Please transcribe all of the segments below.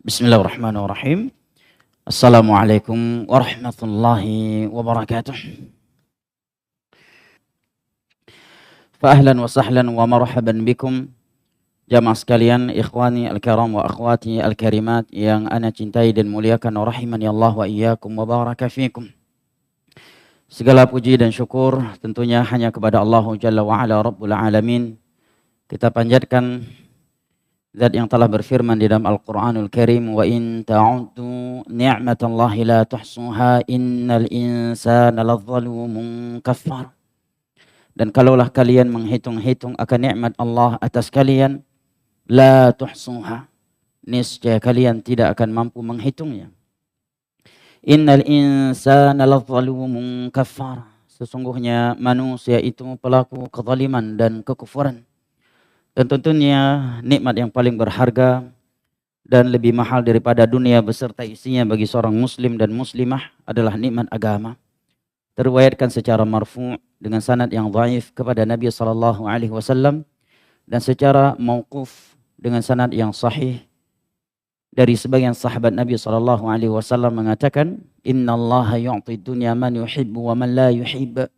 Bismillahirrahmanirrahim. Assalamualaikum warahmatullahi wabarakatuh. Fa ahlan wa sahlan wa marhaban bikum jamaah sekalian, ikhwani al-kiram wa akhwati al-karimat yang ana cintai dan muliakan, rahimani Allah wa iyyakum wa baraka fikum. Segala puji dan syukur tentunya hanya kepada Allah Jalla wa Ala Rabbul Alamin. Kita panjatkan Zat yang telah berfirman di dalam Al-Quranul Karim, wa in ta'uddu ni'matallahi la tuhsuha innal insana ladzalumun kafar. Dan kalaulah kalian menghitung-hitung akan nikmat Allah atas kalian, la tuhsuha, niscaya kalian tidak akan mampu menghitungnya. Innal insana ladzalumun kafar. Sesungguhnya manusia itu pelaku kezaliman dan kekufuran. Dan tentunya nikmat yang paling berharga dan lebih mahal daripada dunia beserta isinya bagi seorang muslim dan muslimah adalah nikmat agama. Terriwayatkan secara marfu' dengan sanad yang dhaif kepada Nabi SAW dan secara mauquf dengan sanad yang sahih dari sebagian sahabat Nabi SAW mengatakan, innallaha yu'ti dunya man yuhibbu wa man la yuhibbu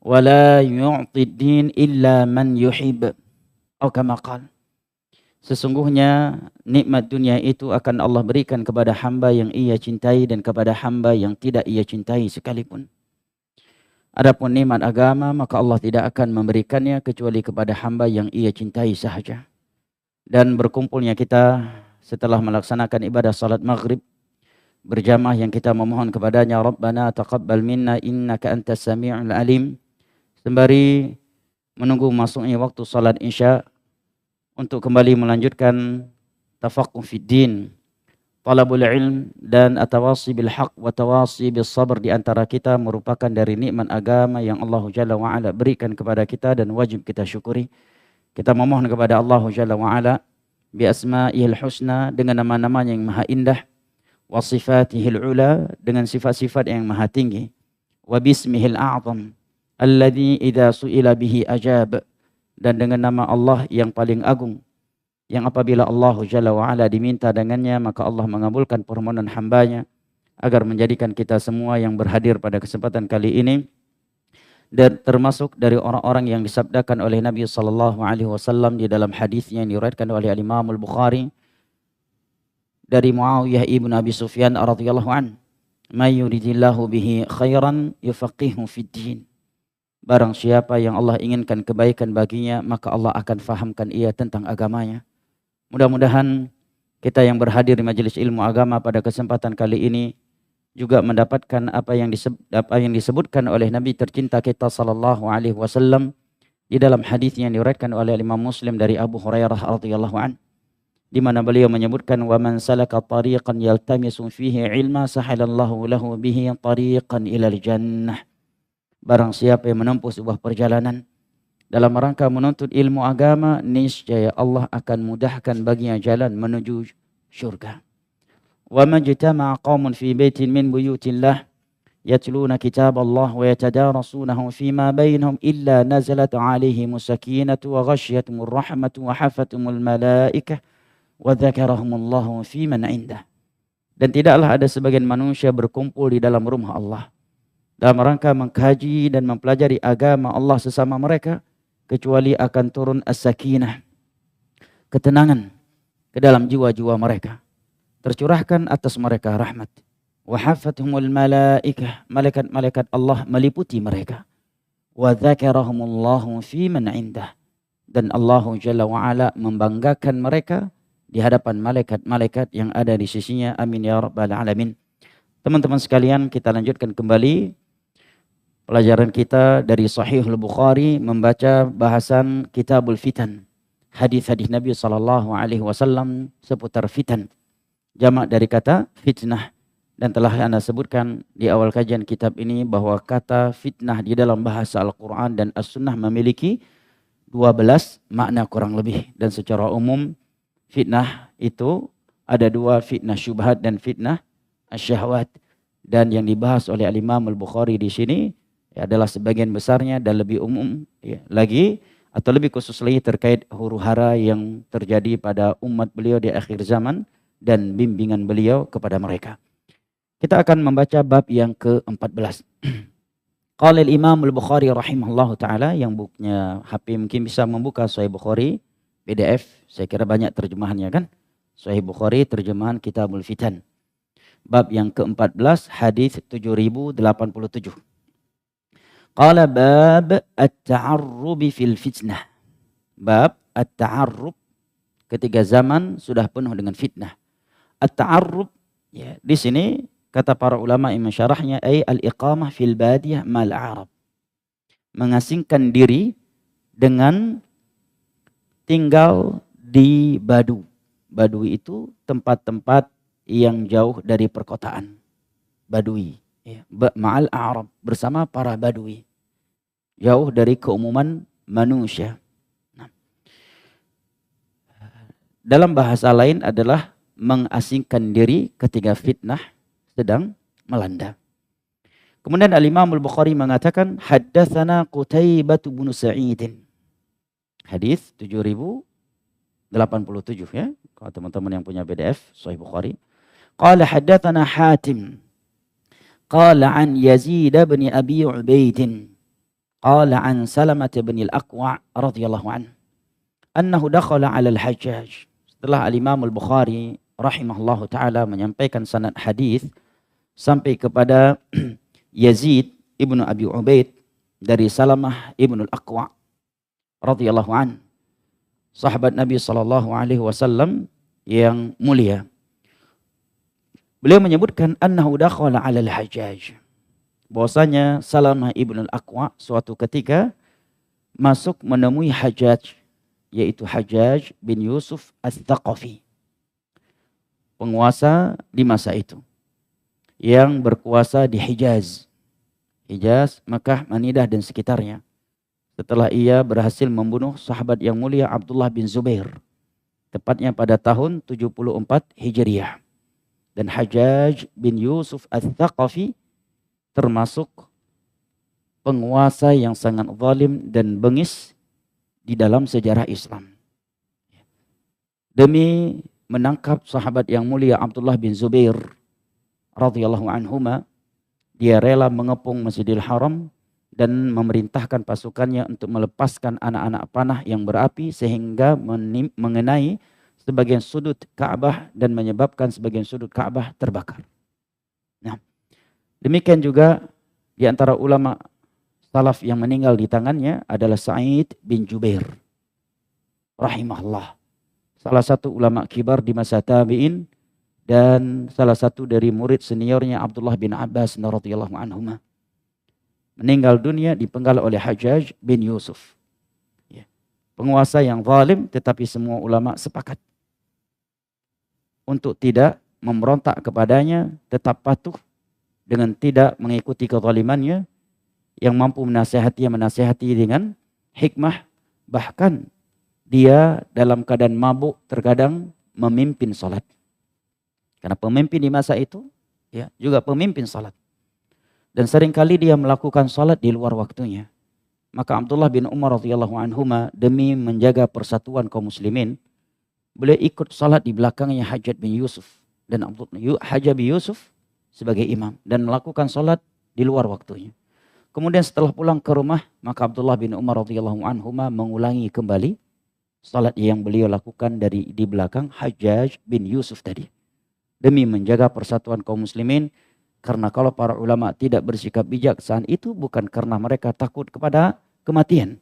wa la yu'ti din illa man yuhibbu. Sesungguhnya nikmat dunia itu akan Allah berikan kepada hamba yang ia cintai dan kepada hamba yang tidak ia cintai sekalipun. Adapun nikmat agama maka Allah tidak akan memberikannya kecuali kepada hamba yang ia cintai sahaja. Dan berkumpulnya kita setelah melaksanakan ibadah salat maghrib berjamaah yang kita memohon kepadanya, Rabbana taqabbal minna innaka antas sami'ul alim, sembari menunggu masuknya waktu salat isya untuk kembali melanjutkan tafaqquh fid din, talabul ilm dan atawasi bil haq wa tawasi bis sabr di antara kita merupakan dari nikmat agama yang Allah Jalla wa Ala berikan kepada kita dan wajib kita syukuri. Kita memohon kepada Allah Jalla wa Ala bi asma'ihil husna, dengan nama-namanya yang maha indah, wa sifatihil ula, dengan sifat-sifat yang maha tinggi, wa bismihil a'zam alladzi idza su'ila bihi ajab, dan dengan nama Allah yang paling agung yang apabila Allah Jalla wa Ala diminta dengannya maka Allah mengabulkan permohonan hambanya, agar menjadikan kita semua yang berhadir pada kesempatan kali ini dan termasuk dari orang-orang yang disabdakan oleh Nabi SAW di dalam hadisnya yang diriwayatkan oleh Imam Al-Bukhari dari Muawiyah ibn Abi Sufyan radhiyallahu an, may yuridillahu bihi khairan yufaqihu fid din. Barang siapa yang Allah inginkan kebaikan baginya, maka Allah akan fahamkan ia tentang agamanya. Mudah-mudahan kita yang berhadir di majelis ilmu agama pada kesempatan kali ini juga mendapatkan apa yang disebutkan oleh Nabi tercinta kita sallallahu alaihi wasallam di dalam hadis yang diriwayatkan oleh Imam Muslim dari Abu Hurairah radhiyallahu an, di mana beliau menyebutkan, wa man salaka tariqan yaltamisu fihi ilma sahalallahu lahu bihi tariqan ilal jannah. Barang siapa yang menempuh sebuah perjalanan dalam rangka menuntut ilmu agama, niscaya Allah akan mudahkan baginya jalan menuju syurga. Wa majtama'a qaumun fi baitin min buyutillah yatluna kitaballah wa yatadarasunahu fima bainahum illa nazalat 'alaihimus sakinatu wa ghasyiyatuhumur rahmatu wa hafathumul malaikah wa dzakarahumullahu fi man 'indah. Dan tidaklah ada sebagian manusia berkumpul di dalam rumah Allah dalam rangka mengkaji dan mempelajari agama Allah sesama mereka, kecuali akan turun as-sakinah, ketenangan ke dalam jiwa-jiwa mereka, tercurahkan atas mereka rahmat, wa hafathumul malaikah, malaikat-malaikat Allah meliputi mereka, wa dzakarahumullahu fi man 'indah, dan Allah Jalla wa Ala membanggakan mereka di hadapan malaikat-malaikat yang ada di sisinya. Amin ya rabbal alamin. Teman-teman sekalian, kita lanjutkan kembali pelajaran kita dari Sahih Al-Bukhari, membaca bahasan Kitabul Fitan, hadis-hadis Nabi SAW seputar fitan, jamak dari kata fitnah. Dan telah Anda sebutkan di awal kajian kitab ini bahwa kata fitnah di dalam bahasa Al-Quran dan As-Sunnah memiliki 12 makna kurang lebih. Dan secara umum fitnah itu ada dua, fitnah syubhat dan fitnah asyahwat. Dan yang dibahas oleh Al-Imam Al-Bukhari di sini adalah sebagian besarnya dan lebih umum lagi atau lebih khusus lagi terkait huru hara yang terjadi pada umat beliau di akhir zaman dan bimbingan beliau kepada mereka. Kita akan membaca bab yang ke-14. Qala al-Imam al-Bukhari rahimahullahu taala, yang bukunya HP mungkin bisa membuka Sahih Bukhari PDF, saya kira banyak terjemahannya kan. Sahih Bukhari terjemahan Kitabul Fitan. Bab yang ke-14 hadis 7087. Qala bab at-ta'arrub fil fitnah. Bab at-ta'arrub ketika zaman sudah penuh dengan fitnah. At-ta'arrub ya, di sini kata para ulama imam syarahnya ay al-iqamah fil badiyah mal arab. Mengasingkan diri dengan tinggal di badu. Badui itu tempat-tempat yang jauh dari perkotaan. Badui. Ya. Ma'al Arab. Bersama para badui. Jauh dari keumuman manusia. Nah. Dalam bahasa lain adalah mengasingkan diri ketika fitnah sedang melanda. Kemudian Al-Imam Al-Bukhari mengatakan haddatsana Qutaibah bin Sa'id. Hadis 7087 ya. Kalau teman-teman yang punya PDF Sahih Bukhari. Qala haddatsana Hatim. Qala an Yazid bin Abi Ubaid. Qala an Salamah bin Al-Aqwa radhiyallahu anhu. Annahu dakhala 'ala al-Hajjaj. Setelah Al-Imam Al-Bukhari rahimahullahu taala menyampaikan sanad hadis sampai kepada Yazid ibnu Abi Ubaid dari Salamah ibnu Al-Aqwa radhiyallahu an, sahabat Nabi sallallahu alaihi wasallam yang mulia. Beliau menyebutkan annahu dakhala 'ala al-Hajjaj. Bahwasanya Salamah ibnu Al-Aqwa suatu ketika masuk menemui Hajjaj, yaitu Hajjaj bin Yusuf Ats-Tsaqafi, penguasa di masa itu yang berkuasa di Hijaz, Makkah, Manidah dan sekitarnya. Setelah ia berhasil membunuh sahabat yang mulia Abdullah bin Zubair, tepatnya pada tahun 74 Hijriah. Dan Hajjaj bin Yusuf Ats-Tsaqafi termasuk penguasa yang sangat zalim dan bengis di dalam sejarah Islam. Demi menangkap sahabat yang mulia Abdullah bin Zubair radhiyallahu anhuma, dia rela mengepung Masjidil Haram dan memerintahkan pasukannya untuk melepaskan anak-anak panah yang berapi sehingga mengenai sebagian sudut Ka'bah dan menyebabkan sebagian sudut Ka'bah terbakar. Nah, demikian juga di antara ulama salaf yang meninggal di tangannya adalah Sa'id bin Jubair rahimahullah, salah satu ulama kibar di masa tabi'in dan salah satu dari murid seniornya Abdullah bin Abbas radhiyallahu anhuma. Meninggal dunia dipenggal oleh Hajjaj bin Yusuf. Ya. Penguasa yang zalim, tetapi semua ulama sepakat untuk tidak memberontak kepadanya, tetap patuh dengan tidak mengikuti kezalimannya. Yang mampu menasihati dengan hikmah, bahkan dia dalam keadaan mabuk terkadang memimpin salat. Karena pemimpin di masa itu ya juga pemimpin salat. Dan seringkali dia melakukan salat di luar waktunya. Maka Abdullah bin Umar radhiyallahu anhuma demi menjaga persatuan kaum muslimin, beliau ikut salat di belakangnya Hajjaj bin Yusuf dan Hajjaj bin Yusuf sebagai imam dan melakukan salat di luar waktunya. Kemudian setelah pulang ke rumah, maka Abdullah bin Umar radhiyallahu anhuma mengulangi kembali salat yang beliau lakukan di belakang Hajjaj bin Yusuf tadi. Demi menjaga persatuan kaum muslimin, karena kalau para ulama tidak bersikap bijak saat itu bukan karena mereka takut kepada kematian,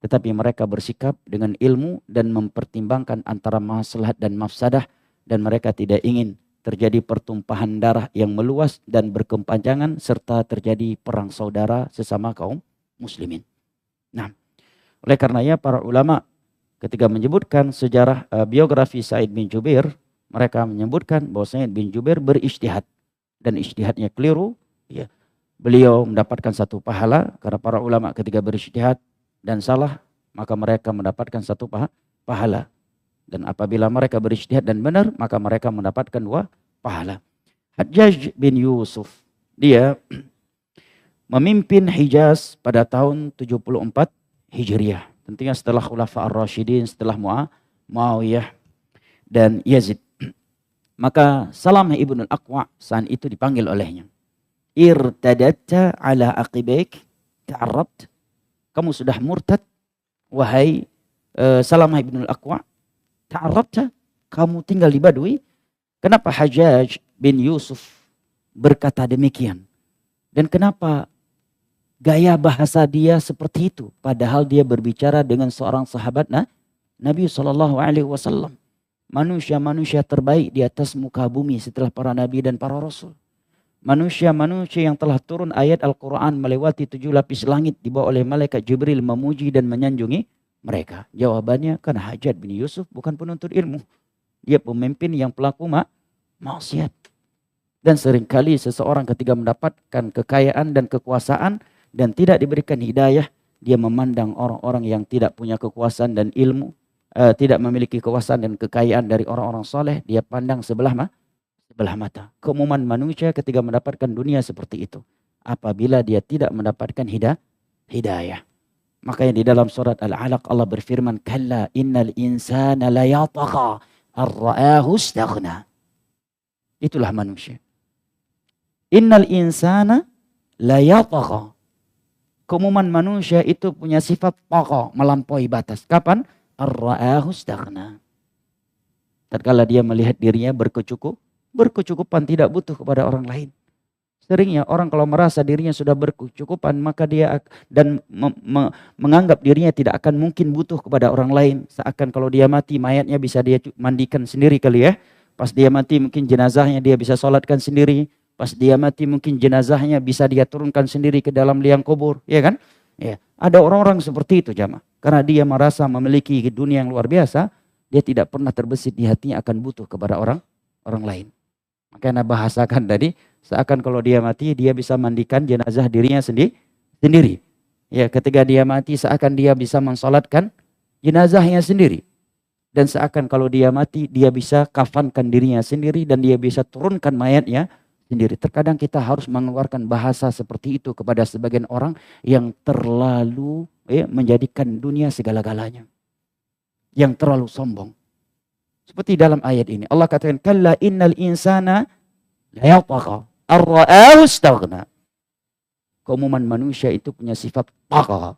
tetapi mereka bersikap dengan ilmu dan mempertimbangkan antara maslahat dan mafsadah, dan mereka tidak ingin terjadi pertumpahan darah yang meluas dan berkepanjangan serta terjadi perang saudara sesama kaum muslimin. Nah, oleh karenanya para ulama ketika menyebutkan sejarah biografi Sa'id bin Jubair, mereka menyebutkan bahwa Sa'id bin Jubair berijtihad dan ijtihadnya keliru, ya. Beliau mendapatkan satu pahala karena para ulama ketika berijtihad dan salah, maka mereka mendapatkan satu pahala. Dan apabila mereka berijtihad dan benar, maka mereka mendapatkan dua pahala. Hajjaj bin Yusuf, dia memimpin Hijaz pada tahun 74 Hijriah. Tentunya setelah Khulafa ar-Rasyidin, setelah Muawiyah dan Yazid. Maka Salamah ibn al-Aqwa saat itu dipanggil olehnya. Irtadatta ala aqibaik ta'arrabt. Kamu sudah murtad, wahai Salamah ibn al-Aqwa. Ta'arrabta, kamu tinggal di Badui. Kenapa Hajjaj bin Yusuf berkata demikian? Dan kenapa gaya bahasa dia seperti itu? Padahal dia berbicara dengan seorang sahabat Nabi SAW. Manusia-manusia terbaik di atas muka bumi setelah para nabi dan para rasul. Manusia-manusia yang telah turun ayat Al-Quran melewati 7 lapis langit dibawa oleh malaikat Jibril memuji dan menyanjungi mereka. Jawabannya, karena Hajjaj bin Yusuf bukan penuntut ilmu. Dia pemimpin yang pelaku maksiat. Dan seringkali seseorang ketika mendapatkan kekayaan dan kekuasaan dan tidak diberikan hidayah, dia memandang orang-orang yang tidak punya kekuasaan dan ilmu, tidak memiliki kekuasaan dan kekayaan dari orang-orang soleh, dia pandang sebelah mata. Keumuman manusia ketika mendapatkan dunia seperti itu, apabila dia tidak mendapatkan hidayah. Makanya di dalam surat Al-Alaq Allah berfirman, kalla innal insana la yatagha ar-ra'ahu istaghna. Itulah manusia. Innal insana la yatagha. Keumuman manusia itu punya sifat tagha, melampaui batas. Kapan? Ar-ra'ahu istaghna. Tatkala dia melihat dirinya berkecukupan, tidak butuh kepada orang lain. Seringnya orang kalau merasa dirinya sudah berkecukupan, maka dia menganggap dirinya tidak akan mungkin butuh kepada orang lain. Seakan kalau dia mati, mayatnya bisa dia mandikan sendiri kali ya. Pas dia mati mungkin jenazahnya dia bisa sholatkan sendiri. Pas dia mati mungkin jenazahnya bisa dia turunkan sendiri ke dalam liang kubur. Ya kan? Ya. Ada orang-orang seperti itu jamaah. Karena dia merasa memiliki dunia yang luar biasa, dia tidak pernah terbesit di hatinya akan butuh kepada orang lain. Makanya bahasakan tadi, seakan kalau dia mati, dia bisa mandikan jenazah dirinya sendiri. Ya, ketika dia mati, seakan dia bisa mensolatkan jenazahnya sendiri. Dan seakan kalau dia mati, dia bisa kafankan dirinya sendiri dan dia bisa turunkan mayatnya sendiri. Terkadang kita harus mengeluarkan bahasa seperti itu kepada sebagian orang yang terlalu menjadikan dunia segala-galanya. Yang terlalu sombong. Seperti dalam ayat ini. Allah katakan, kalla innal insana la yatagha ar-ra'ahu istaghna. Keumuman manusia itu punya sifat tagha.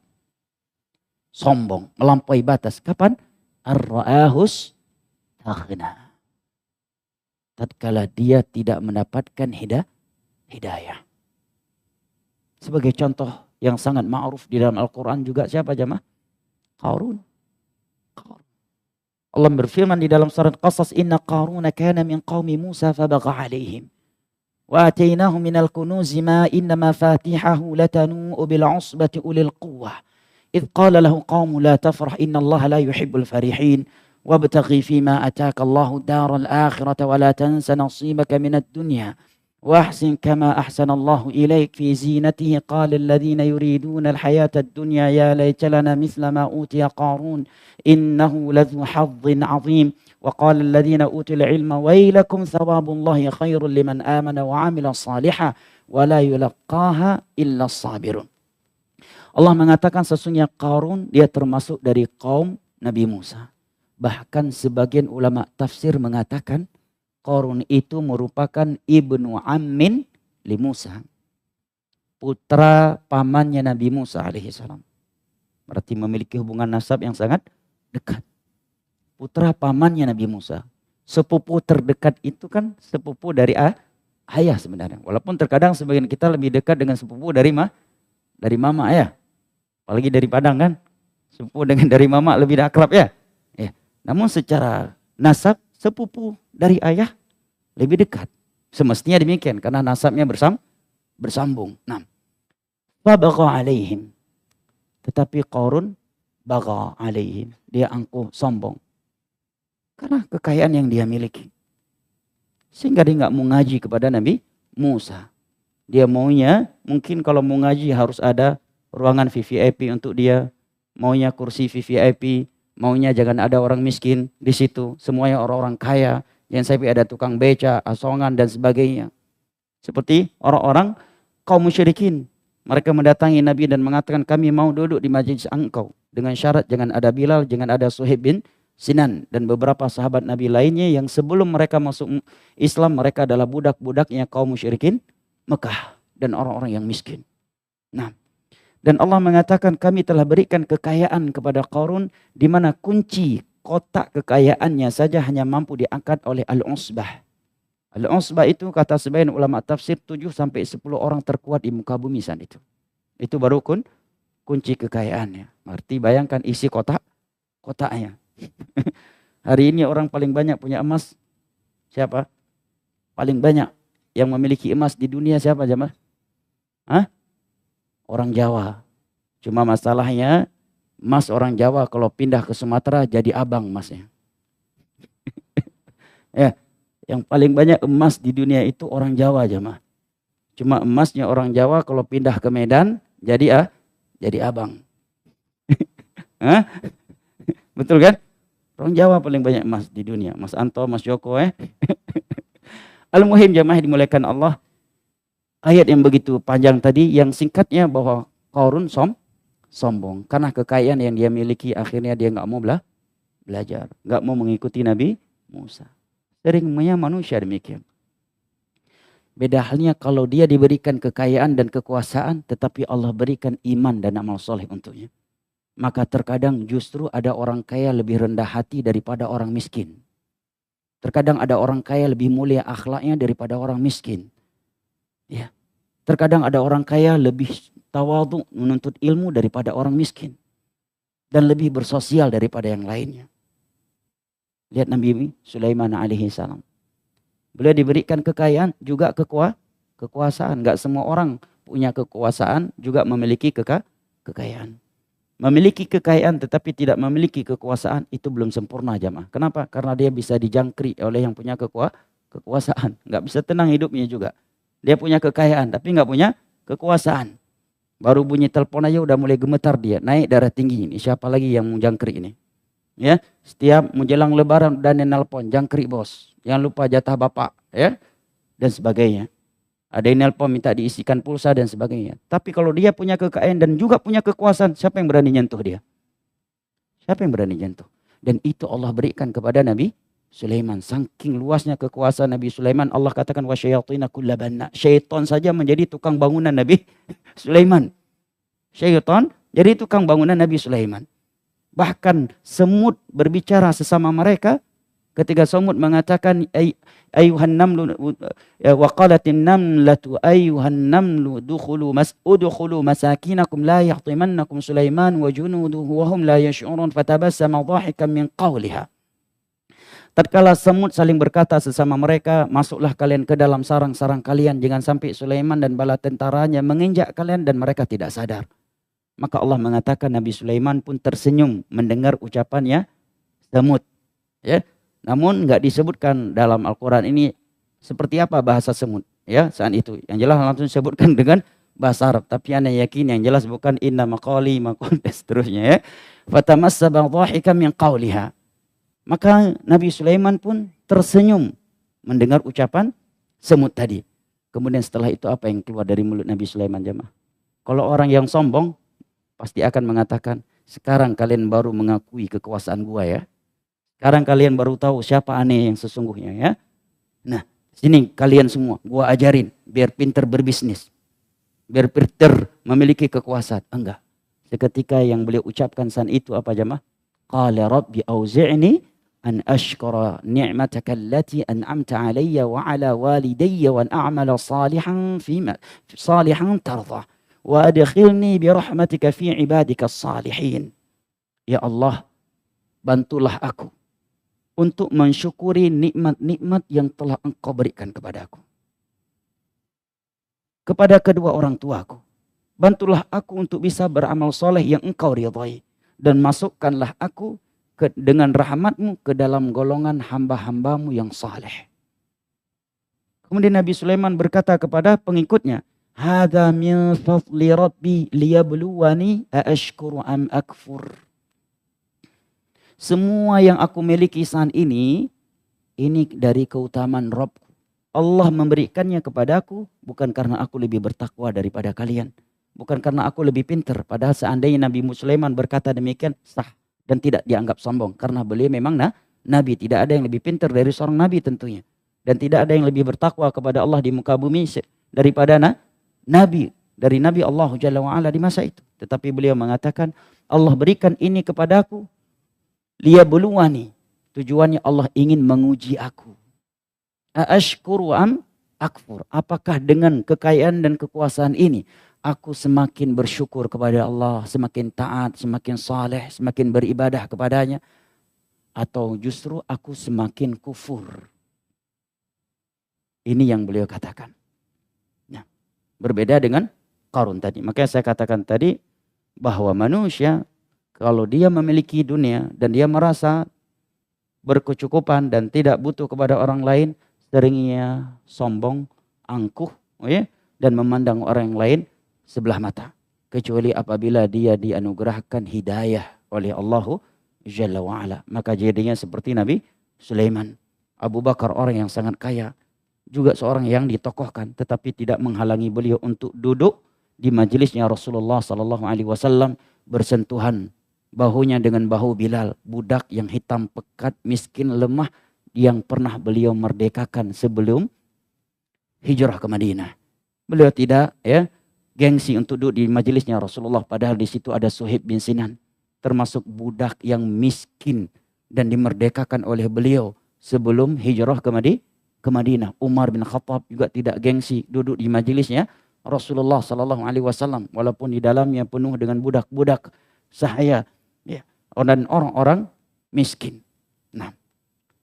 Sombong, melampaui batas. Kapan? Ar-ra'ahu istaghna. Tatkala dia tidak mendapatkan hidayah. Sebagai contoh yang sangat ma'ruf di dalam Al-Quran juga siapa jamaah? Qarun. Allah berfirman di dalam surat Qasas, inna Qaruna kana min qaumi Musa fabagha alaihim wa atainahu minal kunuzi ma inna mafatihahu latanu bil usbati ulil quwwah idh qala lahu qaumu la tafrah inna Allah la yuhibbul farihin wabtaghi fima ataka Allahu daral akhirata wa la tansa nasibaka minad dunya wahsin kama ahsana Allahu ilaik fi zinatihi qala alladhina yuriduna alhayata ad-dunya ya laita lana mithla ma utiya Qarun innahu ladhu hazzin azim wa qala alladhina utul ilma wailakum thawabullahi khairul liman amana wa amila salihan wa la yulaqqaha illa as-sabirun. Allah mengatakan sesungguhnya Qarun dia termasuk dari kaum Nabi Musa. Bahkan sebagian ulama tafsir mengatakan Qarun itu merupakan ibnu ammin li Musa. Putra pamannya Nabi Musa alaihissalam. Berarti memiliki hubungan nasab yang sangat dekat. Putra pamannya Nabi Musa. Sepupu terdekat itu kan sepupu dari ayah sebenarnya. Walaupun terkadang sebagian kita lebih dekat dengan sepupu dari mama ayah. Apalagi dari Padang kan. Sepupu dengan dari mama lebih akrab ya. Namun secara nasab sepupu dari ayah lebih dekat. Semestinya demikian karena nasabnya bersambung. Nah, fabagha alaihim. Tetapi Qarun bagha alaihim. Dia angkuh, sombong. Karena kekayaan yang dia miliki. Sehingga dia nggak mau ngaji kepada Nabi Musa. Dia maunya mungkin kalau mau ngaji harus ada ruangan VVIP untuk dia. Maunya kursi VVIP. Maunya jangan ada orang miskin di situ. Semuanya orang-orang kaya. Jangan sampai ada tukang beca, asongan dan sebagainya. Seperti orang-orang kaum musyrikin. Mereka mendatangi Nabi dan mengatakan kami mau duduk di majlis engkau. Dengan syarat jangan ada Bilal, jangan ada Suhaib bin Sinan dan beberapa sahabat Nabi lainnya yang sebelum mereka masuk Islam mereka adalah budak-budaknya kaum musyrikin Mekah dan orang-orang yang miskin. Nah, dan Allah mengatakan kami telah berikan kekayaan kepada Qarun di mana kunci kotak kekayaannya saja hanya mampu diangkat oleh Al-Usbah. Al-Usbah itu kata sebagian ulama tafsir 7 sampai 10 orang terkuat di muka bumi saat itu. Itu baru kunci kekayaannya. Arti bayangkan isi kotaknya. Hari ini orang paling banyak punya emas siapa? Paling banyak yang memiliki emas di dunia siapa jemaah? Hah? Orang Jawa. Cuma masalahnya emas orang Jawa kalau pindah ke Sumatera jadi abang emasnya. Ya, yang paling banyak emas di dunia itu orang Jawa jemaah. Cuma emasnya orang Jawa kalau pindah ke Medan jadi abang. Hah? Betul kan? Orang Jawa paling banyak emas di dunia. Mas Anto, Mas Joko Al-Muhim jamaah dimuliakan Allah. Ayat yang begitu panjang tadi yang singkatnya bahwa Qarun sombong. Karena kekayaan yang dia miliki akhirnya dia nggak mau belajar. Nggak mau mengikuti Nabi Musa. Seringnya manusia demikian. Beda halnya kalau dia diberikan kekayaan dan kekuasaan tetapi Allah berikan iman dan amal soleh untuknya. Maka terkadang justru ada orang kaya lebih rendah hati daripada orang miskin. Terkadang ada orang kaya lebih mulia akhlaknya daripada orang miskin. Ya. Terkadang ada orang kaya lebih tawadhu menuntut ilmu daripada orang miskin. Dan lebih bersosial daripada yang lainnya. Lihat Nabi Sulaiman alaihi salam. Beliau diberikan kekayaan juga kekuasaan. Gak semua orang punya kekuasaan juga memiliki kekayaan. Memiliki kekayaan tetapi tidak memiliki kekuasaan itu belum sempurna jamaah. Kenapa? Karena dia bisa dijangkrik oleh yang punya kekuasaan. Nggak bisa tenang hidupnya juga. Dia punya kekayaan tapi nggak punya kekuasaan. Baru bunyi telepon aja udah mulai gemetar dia. Naik darah tinggi ini. Siapa lagi yang mau jangkrik ini? Ya, setiap menjelang lebaran udah nelpon jangkrik bos. Jangan lupa jatah bapak. Ya, dan sebagainya. Ada yang nelpon minta diisikan pulsa dan sebagainya. Tapi kalau dia punya kekayaan dan juga punya kekuasaan, siapa yang berani nyentuh dia? Siapa yang berani nyentuh? Dan itu Allah berikan kepada Nabi Sulaiman. Saking luasnya kekuasaan Nabi Sulaiman, Allah katakan wasyayatina kulla banna. Syaitan saja menjadi tukang bangunan Nabi Sulaiman. Syaitan jadi tukang bangunan Nabi Sulaiman. Bahkan semut berbicara sesama mereka. Ketika semut mengatakan ayuhan namlu wa qalatin namlatu ayuhan namlu udkhulu masakinakum la yahtimannakum Sulaiman wa junuduhu wa hum la yash'urun fatabassama dhahikan min qawliha. Tatkala semut saling berkata sesama mereka, masuklah kalian ke dalam sarang-sarang kalian, jangan sampai Sulaiman dan bala tentaranya menginjak kalian dan mereka tidak sadar. Maka Allah mengatakan Nabi Sulaiman pun tersenyum mendengar ucapannya semut. Ya. Namun enggak disebutkan dalam Al-Quran ini seperti apa bahasa semut. Ya, saat itu. Yang jelas langsung disebutkan dengan bahasa Arab. Tapi anda yakin yang jelas bukan inna maqali maqal dan seterusnya. Ya. Fatamassaba dhahikan min qawliha. Maka Nabi Sulaiman pun tersenyum mendengar ucapan semut tadi. Kemudian setelah itu apa yang keluar dari mulut Nabi Sulaiman jemaah? Kalau orang yang sombong pasti akan mengatakan, sekarang kalian baru mengakui kekuasaan gua ya. Sekarang kalian baru tahu siapa aneh yang sesungguhnya ya. Nah, sini kalian semua gua ajarin biar pinter berbisnis. Biar pinter memiliki kekuasaan. Enggak. Seketika yang beliau ucapkan saat itu apa jemaah? Qala rabbi auzi'ni an ashkura ni'mataka allati an'amta alayya wa ala walidayya wa an a'mala salihan tardah wa adkhilni bi rahmatika fi ibadika salihin. Ya Allah, bantulah aku untuk mensyukuri nikmat-nikmat yang telah Engkau berikan kepadaku. Kepada kedua orang tuaku. Bantulah aku untuk bisa beramal soleh yang Engkau ridhai. Dan masukkanlah aku dengan rahmat-Mu ke dalam golongan hamba-hamba-Mu yang saleh. Kemudian Nabi Sulaiman berkata kepada pengikutnya, "Hadza min fadli rabbi liyabluwani aashkuru am akfur." Semua yang aku miliki saat ini dari keutamaan Rabbku. Allah memberikannya kepadaku bukan karena aku lebih bertakwa daripada kalian. Bukan karena aku lebih pintar. Padahal seandainya Nabi Sulaiman berkata demikian, sah. dan tidak dianggap sombong karena beliau memang nabi. Tidak ada yang lebih pintar dari seorang nabi tentunya, dan tidak ada yang lebih bertakwa kepada Allah di muka bumi daripada nabi, dari Nabi Allah Jalla wa'ala di masa itu. Tetapi beliau mengatakan, Allah berikan ini kepadaku liyabluwani, tujuannya Allah ingin menguji aku. Aashkuru am akfur, apakah dengan kekayaan dan kekuasaan ini aku semakin bersyukur kepada Allah, semakin taat, semakin saleh, semakin beribadah kepadanya, atau justru aku semakin kufur. Ini yang beliau katakan. Nah, berbeda dengan Qarun tadi. Makanya saya katakan tadi bahwa manusia kalau dia memiliki dunia dan dia merasa berkecukupan dan tidak butuh kepada orang lain, seringnya sombong, angkuh, dan memandang orang yang lain sebelah mata. Kecuali apabila dia dianugerahkan hidayah oleh Allah Jalla wa'ala. Maka jadinya seperti Nabi Sulaiman. Abu Bakar orang yang sangat kaya, juga seorang yang ditokohkan, tetapi tidak menghalangi beliau untuk duduk di majelisnya Rasulullah SAW, bersentuhan bahunya dengan bahu Bilal, budak yang hitam pekat, miskin, lemah, yang pernah beliau merdekakan sebelum hijrah ke Madinah. Beliau tidak gengsi untuk duduk di majelisnya Rasulullah, padahal di situ ada Suhaib bin Sinan, termasuk budak yang miskin dan dimerdekakan oleh beliau sebelum hijrah ke Madinah. Umar bin Khattab juga tidak gengsi duduk di majelisnya Rasulullah SAW, walaupun di dalamnya penuh dengan budak-budak sahaya dan orang-orang miskin.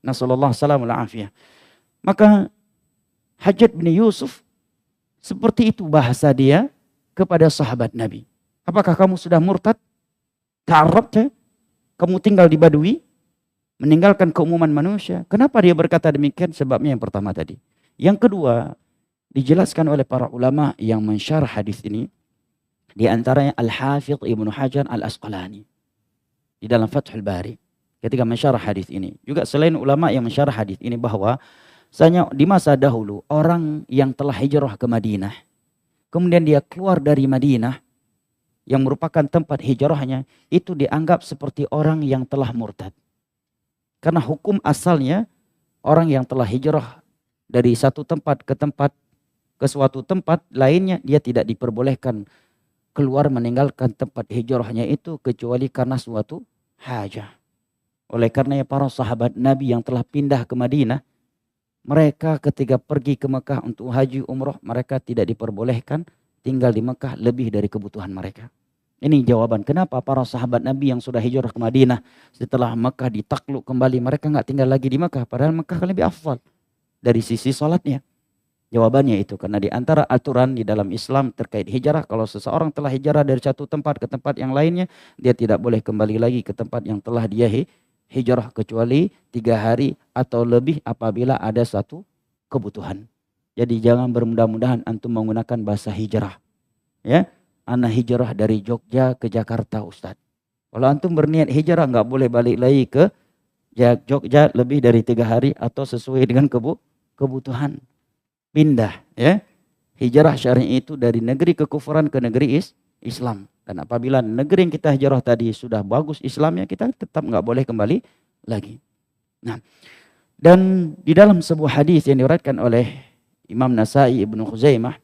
Nasallallahu salamul afiyah. Maka Hajjaj bin Yusuf seperti itu bahasa dia kepada sahabat Nabi. Apakah kamu sudah murtad? Ta'arrabta? Kamu tinggal di Badui? Meninggalkan keumuman manusia? Kenapa dia berkata demikian? Sebabnya yang pertama tadi. Yang kedua, dijelaskan oleh para ulama yang mensyarah hadis ini. Di antaranya Al-Hafidh Ibnu Hajar Al-Asqalani di dalam Fathul Bari ketika mensyarah hadis ini. Juga selain ulama yang mensyarah hadis ini, bahwa misalnya di masa dahulu orang yang telah hijrah ke Madinah, kemudian dia keluar dari Madinah yang merupakan tempat hijrahnya, itu dianggap seperti orang yang telah murtad. Karena hukum asalnya orang yang telah hijrah dari satu tempat ke suatu tempat lainnya, dia tidak diperbolehkan keluar meninggalkan tempat hijrahnya itu kecuali karena suatu hajah. Oleh karenanya para sahabat Nabi yang telah pindah ke Madinah, mereka ketika pergi ke Mekah untuk haji umrah, mereka tidak diperbolehkan tinggal di Mekah lebih dari kebutuhan mereka. Ini jawaban kenapa para sahabat Nabi yang sudah hijrah ke Madinah setelah Mekah ditakluk kembali, mereka nggak tinggal lagi di Mekah, padahal Mekah kan lebih afdal dari sisi sholatnya. Jawabannya itu karena di antara aturan di dalam Islam terkait hijrah, kalau seseorang telah hijrah dari satu tempat ke tempat yang lainnya, dia tidak boleh kembali lagi ke tempat yang telah dia hijrah kecuali 3 hari atau lebih apabila ada satu kebutuhan. Jadi jangan bermudah-mudahan antum menggunakan bahasa hijrah. Ana hijrah dari Jogja ke Jakarta, Ustaz. Kalau antum berniat hijrah nggak boleh balik lagi ke Jogja lebih dari 3 hari atau sesuai dengan kebutuhan. Pindah, Hijrah syar'i itu dari negeri kekufuran ke negeri Islam. Dan apabila negeri yang kita hijrah tadi sudah bagus Islamnya, kita tetap nggak boleh kembali lagi. Nah, dan di dalam sebuah hadis yang diriwayatkan oleh Imam Nasai, Ibnu Khuzaimah,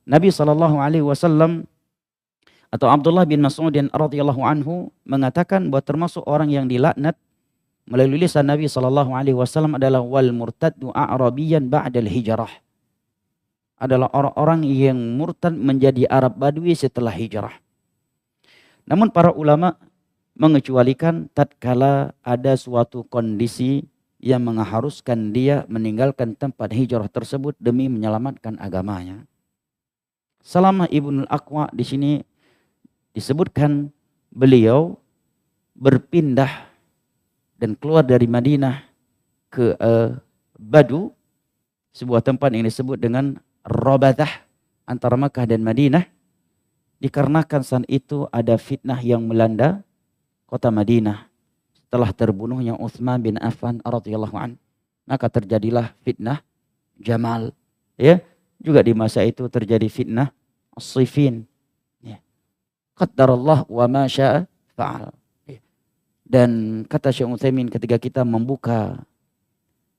Nabi SAW atau Abdullah bin Mas'ud radhiyallahu anhu mengatakan bahwa termasuk orang yang dilaknat melalui lisan Nabi SAW adalah wal murtaddu a'rabiyan ba'dal hijrah. Adalah orang-orang yang murtad menjadi Arab Badui setelah hijrah. Namun para ulama mengecualikan tatkala ada suatu kondisi yang mengharuskan dia meninggalkan tempat hijrah tersebut demi menyelamatkan agamanya. Salamah Ibnul Aqwa di sini disebutkan beliau berpindah dan keluar dari Madinah ke Badu, sebuah tempat yang disebut dengan Rabadah antara Makkah dan Madinah, dikarenakan saat itu ada fitnah yang melanda kota Madinah setelah terbunuhnya Utsman bin Affan radhiyallahu an. Maka terjadilah fitnah Jamal, juga di masa itu terjadi fitnah As-Siffin. Qaddarallah wa ma syaa fa'al. Dan kata Syekh Utsaimin, ketika kita membuka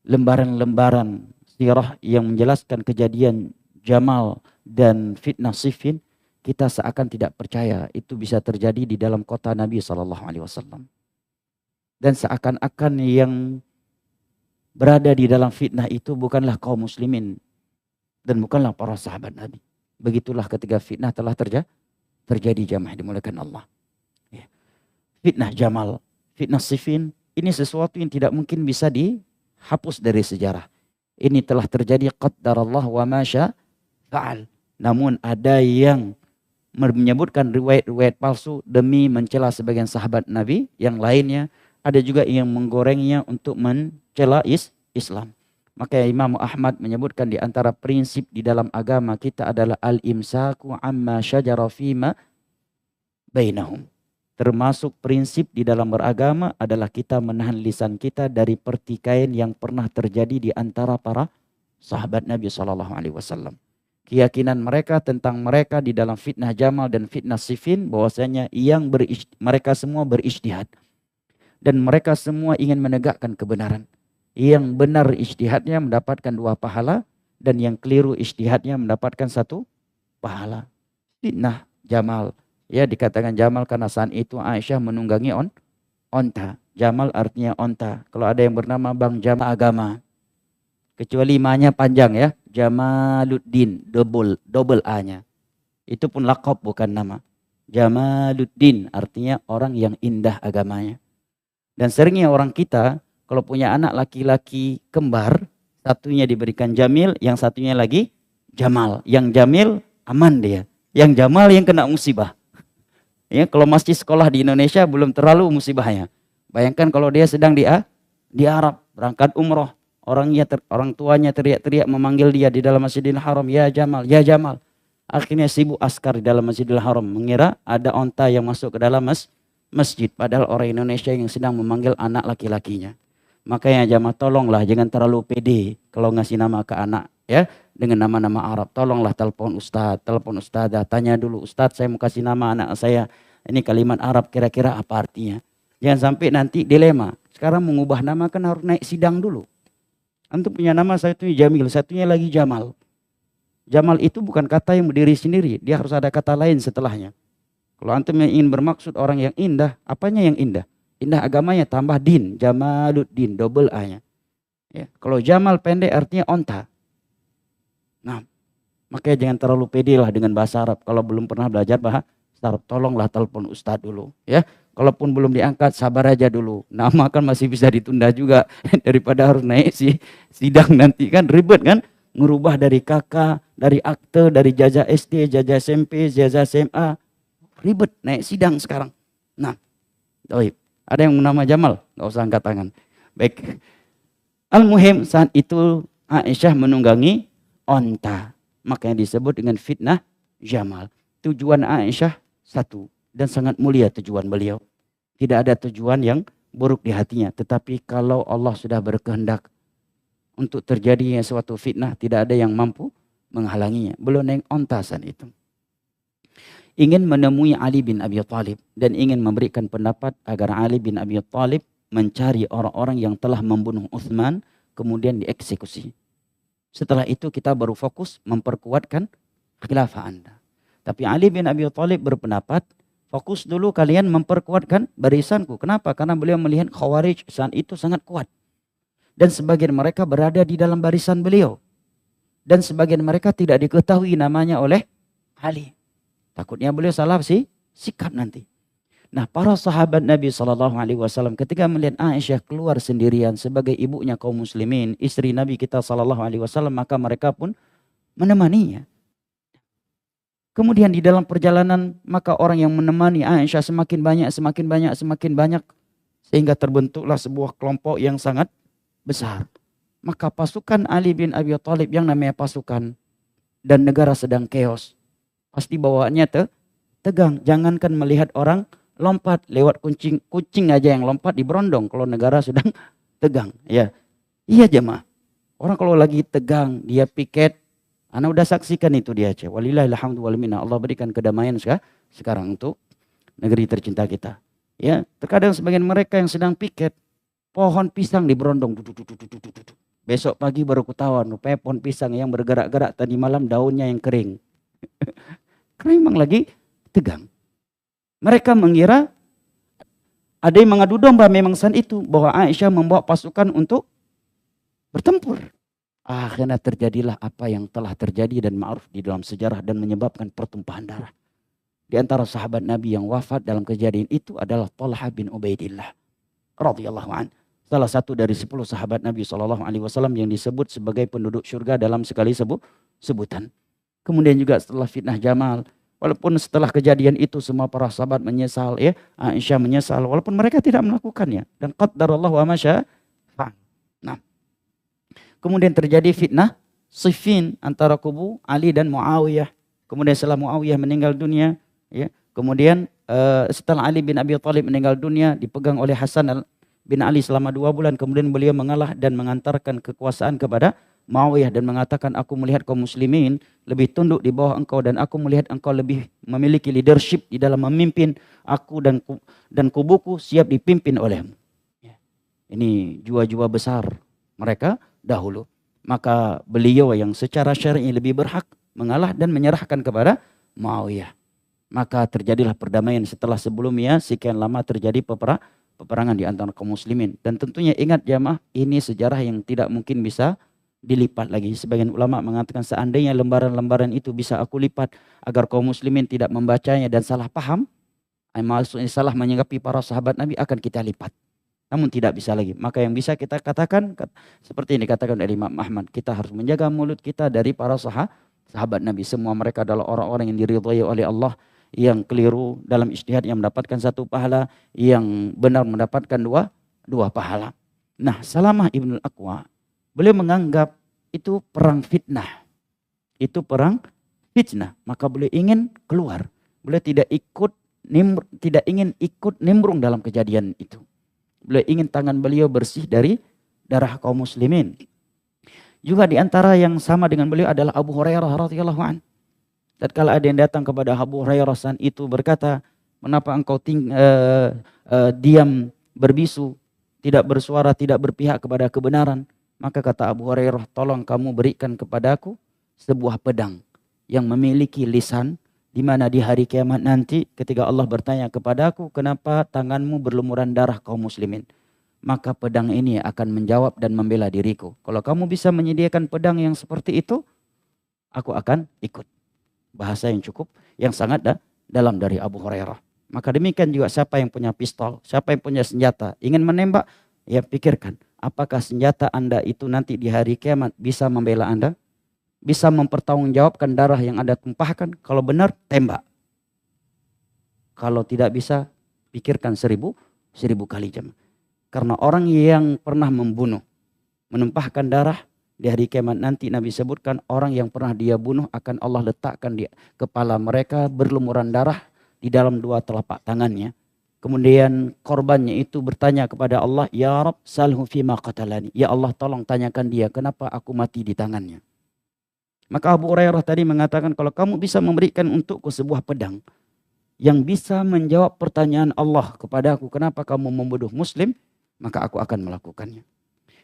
lembaran-lembaran sirah yang menjelaskan kejadian Jamal dan fitnah Siffin, kita seakan tidak percaya itu bisa terjadi di dalam kota Nabi SAW. Dan seakan-akan yang berada di dalam fitnah itu bukanlah kaum muslimin dan bukanlah para sahabat Nabi. Begitulah ketika fitnah telah terjadi, jamaah dimuliakan Allah. Ya. Fitnah Jamal, fitnah Siffin, ini sesuatu yang tidak mungkin bisa dihapus dari sejarah. Ini telah terjadi, qaddarallah wa ma syaa fa'al. Namun ada yang menyebutkan riwayat-riwayat palsu demi mencela sebagian sahabat Nabi, yang lainnya ada juga yang menggorengnya untuk mencela Islam. Maka Imam Ahmad menyebutkan di antara prinsip di dalam agama kita adalah al-imsaku amma syajara fima bainahum. Termasuk prinsip di dalam beragama adalah kita menahan lisan kita dari pertikaian yang pernah terjadi di antara para sahabat Nabi SAW. Keyakinan mereka tentang mereka di dalam fitnah Jamal dan fitnah Siffin, bahwasanya mereka semua berijtihad. Dan mereka semua ingin menegakkan kebenaran. Yang benar ijtihadnya mendapatkan 2 pahala, dan yang keliru ijtihadnya mendapatkan 1 pahala. Fitnah Jamal, ya dikatakan Jamal karena saat itu Aisyah menunggangi onta. Jamal artinya onta. Kalau ada yang bernama Bang Jamal agama, kecuali ma-nya panjang ya, Jamaluddin, double A-nya. Itu pun laqab bukan nama. Jamaluddin artinya orang yang indah agamanya. Dan seringnya orang kita kalau punya anak laki-laki kembar, satunya diberikan Jamil, yang satunya lagi Jamal. Yang Jamil aman dia, yang Jamal yang kena musibah. Ya, kalau masih sekolah di Indonesia belum terlalu musibahnya. Bayangkan kalau dia sedang di Arab, berangkat umroh, orang tuanya teriak-teriak memanggil dia di dalam Masjidil Haram, ya Jamal, ya Jamal. Akhirnya sibuk askar di dalam Masjidil Haram mengira ada onta yang masuk ke dalam masjid, padahal orang Indonesia yang sedang memanggil anak laki-lakinya. Makanya jamaah tolonglah jangan terlalu pede kalau ngasih nama ke anak ya dengan nama-nama Arab. Tolonglah telepon ustadz, telepon ustadzah, tanya dulu, ustadz saya mau kasih nama anak saya, ini kalimat Arab kira-kira apa artinya. Jangan sampai nanti dilema. Sekarang mengubah nama kan harus naik sidang dulu. Antum punya nama satunya Jamil, satunya lagi Jamal. Jamal itu bukan kata yang berdiri sendiri, dia harus ada kata lain setelahnya. Kalau antum yang ingin bermaksud orang yang indah, apanya yang indah? Indah agamanya tambah din, Jamaluddin, double A-nya. Ya, kalau Jamal pendek artinya onta. Nah, makanya jangan terlalu pede lah dengan bahasa Arab. Kalau belum pernah belajar bahasa Arab, tolonglah telepon ustadz dulu. Ya, kalaupun belum diangkat, sabar aja dulu. Nama kan masih bisa ditunda juga daripada harus naik sidang nanti kan ribet kan? Ngerubah dari kakak, dari akte, dari jajah SD, jajah SMP, jajah SMA. Ribet naik sidang sekarang. Nah, baik. Ada yang nama Jamal, nggak usah angkat tangan. Baik. Al-muhim saat itu Aisyah menunggangi onta. Makanya disebut dengan fitnah Jamal. Tujuan Aisyah satu dan sangat mulia tujuan beliau. Tidak ada tujuan yang buruk di hatinya. Tetapi kalau Allah sudah berkehendak untuk terjadinya suatu fitnah, tidak ada yang mampu menghalanginya. Belum naik onta saat itu. Ingin menemui Ali bin Abi Thalib dan ingin memberikan pendapat agar Ali bin Abi Thalib mencari orang-orang yang telah membunuh Utsman kemudian dieksekusi. Setelah itu kita baru fokus memperkuatkan khilafah Anda. Tapi Ali bin Abi Thalib berpendapat, fokus dulu kalian memperkuatkan barisanku. Kenapa? Karena beliau melihat Khawarij saat itu sangat kuat. Dan sebagian mereka berada di dalam barisan beliau. Dan sebagian mereka tidak diketahui namanya oleh Ali. Takutnya beliau salah sikap nanti. Nah, para sahabat Nabi SAW ketika melihat Aisyah keluar sendirian sebagai ibunya kaum muslimin, istri Nabi kita SAW, maka mereka pun menemaninya. Kemudian di dalam perjalanan, maka orang yang menemani Aisyah semakin banyak, sehingga terbentuklah sebuah kelompok yang sangat besar. Maka pasukan Ali bin Abi Thalib yang namanya pasukan dan negara sedang chaos, pasti bawaannya tegang. Jangankan melihat orang lompat lewat kucing aja yang lompat diberondong kalau negara sedang tegang. Ya, iya jemaah. Orang kalau lagi tegang dia piket. Ana udah saksikan itu di Aceh. Walillahilhamdu wal minna. Allah berikan kedamaian sekarang untuk negeri tercinta kita. Ya, terkadang sebagian mereka yang sedang piket, pohon pisang diberondong. Besok pagi baru ketahuan, rupanya pohon pisang yang bergerak-gerak tadi malam daunnya yang kering. Karena memang lagi tegang. Mereka mengira ada yang mengadu domba memang saat itu bahwa Aisyah membawa pasukan untuk bertempur. Akhirnya terjadilah apa yang telah terjadi dan ma'ruf di dalam sejarah dan menyebabkan pertumpahan darah. Di antara sahabat Nabi yang wafat dalam kejadian itu adalah Talha bin Ubaidillah radhiyallahu an. Salah satu dari 10 sahabat Nabi SAW yang disebut sebagai penduduk surga dalam sekali sebutan. Kemudian juga setelah fitnah Jamal, walaupun setelah kejadian itu semua para sahabat menyesal, ya, Aisyah menyesal, walaupun mereka tidak melakukannya. Dan qaddarallahu wa ma syaa fa'al. Nah, kemudian terjadi fitnah Siffin antara kubu Ali dan Muawiyah. Kemudian setelah Muawiyah meninggal dunia, ya, kemudian setelah Ali bin Abi Thalib meninggal dunia, dipegang oleh Hasan bin Ali selama 2 bulan. Kemudian beliau mengalah dan mengantarkan kekuasaan kepada Muawiyah dan mengatakan, aku melihat kaum muslimin lebih tunduk di bawah engkau dan aku melihat engkau lebih memiliki leadership di dalam memimpin aku dan kubuku siap dipimpin olehmu. Ini jua-jua besar mereka dahulu. Maka beliau yang secara syar'i lebih berhak mengalah dan menyerahkan kepada Muawiyah. Maka terjadilah perdamaian setelah sebelumnya sekian lama terjadi peperangan di antara kaum muslimin. Dan tentunya ingat jamaah, ini sejarah yang tidak mungkin bisa dilipat lagi. Sebagian ulama mengatakan seandainya lembaran-lembaran itu bisa aku lipat agar kaum muslimin tidak membacanya dan salah paham, maksudnya salah menyikapi para sahabat Nabi, akan kita lipat. Namun tidak bisa lagi. Maka yang bisa kita katakan seperti ini dikatakan oleh Imam Ahmad, kita harus menjaga mulut kita dari para sahabat Nabi. Semua mereka adalah orang-orang yang diridhai oleh Allah, yang keliru dalam ijtihad yang mendapatkan 1 pahala, yang benar mendapatkan dua pahala. Nah, Salamah ibnul Aqwa, beliau menganggap itu perang fitnah. Itu perang fitnah. Maka beliau ingin keluar. Beliau tidak ingin ikut nimbrung dalam kejadian itu. Beliau ingin tangan beliau bersih dari darah kaum muslimin. Juga di antara yang sama dengan beliau adalah Abu Hurairah radhiyallahu anhu. Tatkala ada yang datang kepada Abu Hurairah saat itu berkata, "Mengapa engkau diam berbisu, tidak bersuara, tidak berpihak kepada kebenaran?" Maka kata Abu Hurairah, "Tolong kamu berikan kepadaku sebuah pedang yang memiliki lisan, di mana di hari kiamat nanti ketika Allah bertanya kepadaku, kenapa tanganmu berlumuran darah kaum muslimin? Maka pedang ini akan menjawab dan membela diriku. Kalau kamu bisa menyediakan pedang yang seperti itu, aku akan ikut." Bahasa yang sangat dalam dari Abu Hurairah. Maka demikian juga siapa yang punya pistol, siapa yang punya senjata, ingin menembak, ya pikirkan, apakah senjata Anda itu nanti di hari kiamat bisa membela Anda? Bisa mempertanggungjawabkan darah yang Anda tumpahkan? Kalau benar, tembak. Kalau tidak bisa, pikirkan 1000 kali jam. Karena orang yang pernah membunuh, menumpahkan darah, di hari kiamat nanti Nabi sebutkan orang yang pernah dia bunuh akan Allah letakkan di kepala mereka berlumuran darah di dalam 2 telapak tangannya. Kemudian korbannya itu bertanya kepada Allah, "Ya Rabb, salhu fima qatalani." Ya Allah, tolong tanyakan dia, kenapa aku mati di tangannya. Maka Abu Hurairah tadi mengatakan, kalau kamu bisa memberikan untukku sebuah pedang yang bisa menjawab pertanyaan Allah kepada aku, kenapa kamu membunuh muslim, maka aku akan melakukannya.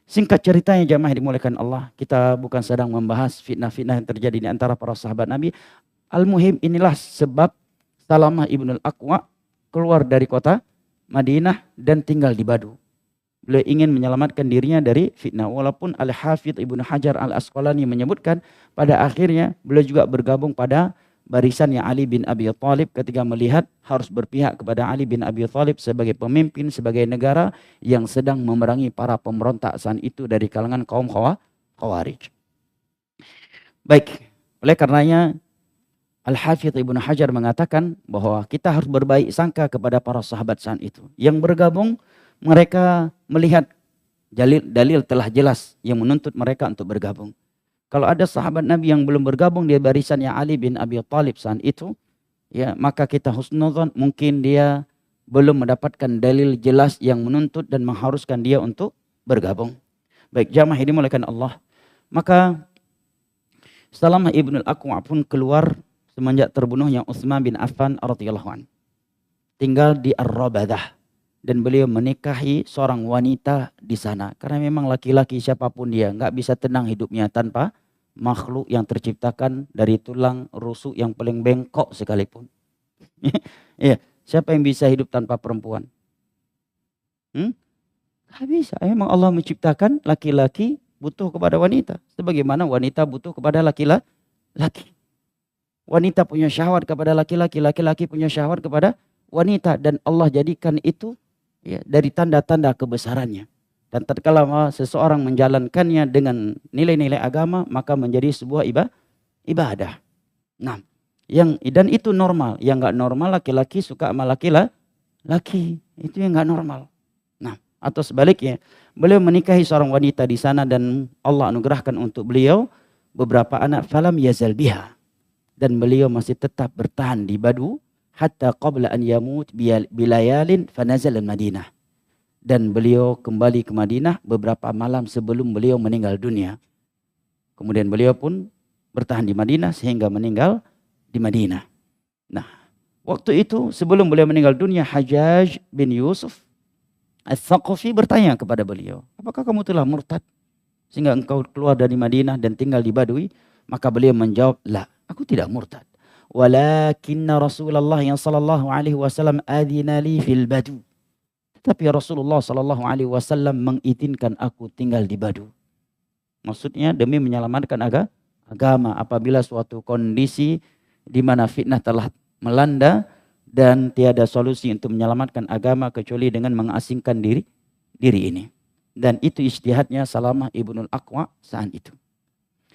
Singkat ceritanya jamaah dimuliakan Allah, kita bukan sedang membahas fitnah-fitnah yang terjadi di antara para sahabat Nabi. Al-Muhim, inilah sebab Salamah ibnul Aqwa keluar dari kota Madinah dan tinggal di Badu. Beliau ingin menyelamatkan dirinya dari fitnah. Walaupun Al-Hafidh Ibnu Hajar Al-Asqalani menyebutkan pada akhirnya beliau juga bergabung pada barisannya Ali bin Abi Thalib ketika melihat harus berpihak kepada Ali bin Abi Thalib sebagai pemimpin, sebagai negara yang sedang memerangi para pemberontak saat itu dari kalangan kaum Khawarij. Baik, oleh karenanya Al-Hafidh Ibnu Hajar mengatakan bahwa kita harus berbaik sangka kepada para sahabat saat itu. Yang bergabung, mereka melihat dalil telah jelas yang menuntut mereka untuk bergabung. Kalau ada sahabat Nabi yang belum bergabung di barisannya Ali bin Abi Thalib saat itu, ya maka kita husnudzon, mungkin dia belum mendapatkan dalil jelas yang menuntut dan mengharuskan dia untuk bergabung. Baik, jamaah ini dimuliakan Allah. Maka Salamah ibnul Aqwa pun keluar semenjak terbunuhnya Utsman bin Affan radhiyallahu anhu. Tinggal di Ar-Rabadah. dan beliau menikahi seorang wanita di sana. Karena memang laki-laki siapapun dia nggak bisa tenang hidupnya tanpa makhluk yang terciptakan dari tulang rusuk yang paling bengkok sekalipun. Iya, siapa yang bisa hidup tanpa perempuan? Nggak bisa. Memang Allah menciptakan laki-laki butuh kepada wanita, sebagaimana wanita butuh kepada laki-laki. Wanita punya syahwat kepada laki-laki, laki-laki punya syahwat kepada wanita, dan Allah jadikan itu ya dari tanda-tanda kebesarannya. Dan tatkala seseorang menjalankannya dengan nilai-nilai agama, maka menjadi sebuah ibadah. Nah, dan itu normal. Yang nggak normal laki-laki suka sama laki-laki, itu yang nggak normal. Nah, atau sebaliknya, beliau menikahi seorang wanita di sana dan Allah anugerahkan untuk beliau beberapa anak, falam yazal biha, dan beliau masih tetap bertahan di Badu hatta qabla an yamut bilayalin fanazal al-Madinah. Dan beliau kembali ke Madinah beberapa malam sebelum beliau meninggal dunia. Kemudian beliau pun bertahan di Madinah sehingga meninggal di Madinah. Nah, waktu itu sebelum beliau meninggal dunia, Hajjaj bin Yusuf Al-Thaqafi bertanya kepada beliau, apakah kamu telah murtad sehingga engkau keluar dari Madinah dan tinggal di Badui? Maka beliau menjawab, la, aku tidak murtad. Walakinna Rasulullah yang sallallahu alaihi wasallam adhina li fil Badu. Tapi Rasulullah sallallahu alaihi wasallam mengizinkan aku tinggal di Badu. Maksudnya demi menyelamatkan agama apabila suatu kondisi di mana fitnah telah melanda dan tiada solusi untuk menyelamatkan agama kecuali dengan mengasingkan diri ini. Dan itu ijtihadnya Salamah Ibnul Aqwa saat itu.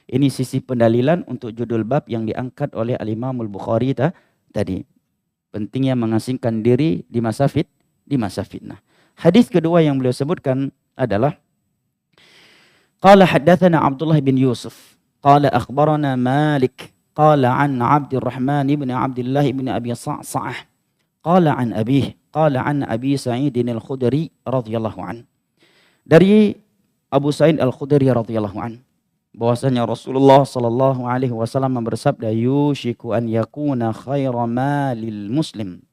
Ini sisi pendalilan untuk judul bab yang diangkat oleh Al-Imamul Bukhari tadi. Pentingnya mengasingkan diri di masa fitnah. Hadis kedua yang beliau sebutkan adalah qala haddatsana Abdullah bin Yusuf qala akhbarana Malik qala an Abdurrahman ibn Abdullah ibn Abi Sa'sa'ah qala an Abi Sa'id al-Khudri radhiyallahu an. Dari Abu Sa'id al-Khudri radhiyallahu an, bahwasanya Rasulullah sallallahu alaihi wasallam bersabda, yushiku an yakuna khaira malil muslim.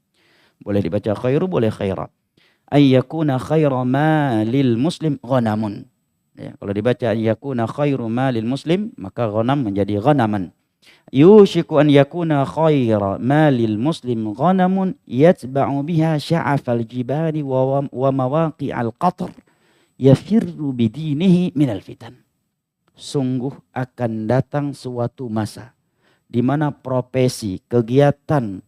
Boleh dibaca khairu, boleh khaira. Ay yakuna khaira malil muslim ghanamun. Ya, kalau dibaca an yakuna khairu malil muslim, maka ghanam menjadi ghanaman. Yushiku an yakuna khaira malil muslim ghanamun yatba'u biha sya'afal jibali wa mawaqi'al qatr yafirru bidinihi minal fitan. Sungguh akan datang suatu masa di mana profesi, kegiatan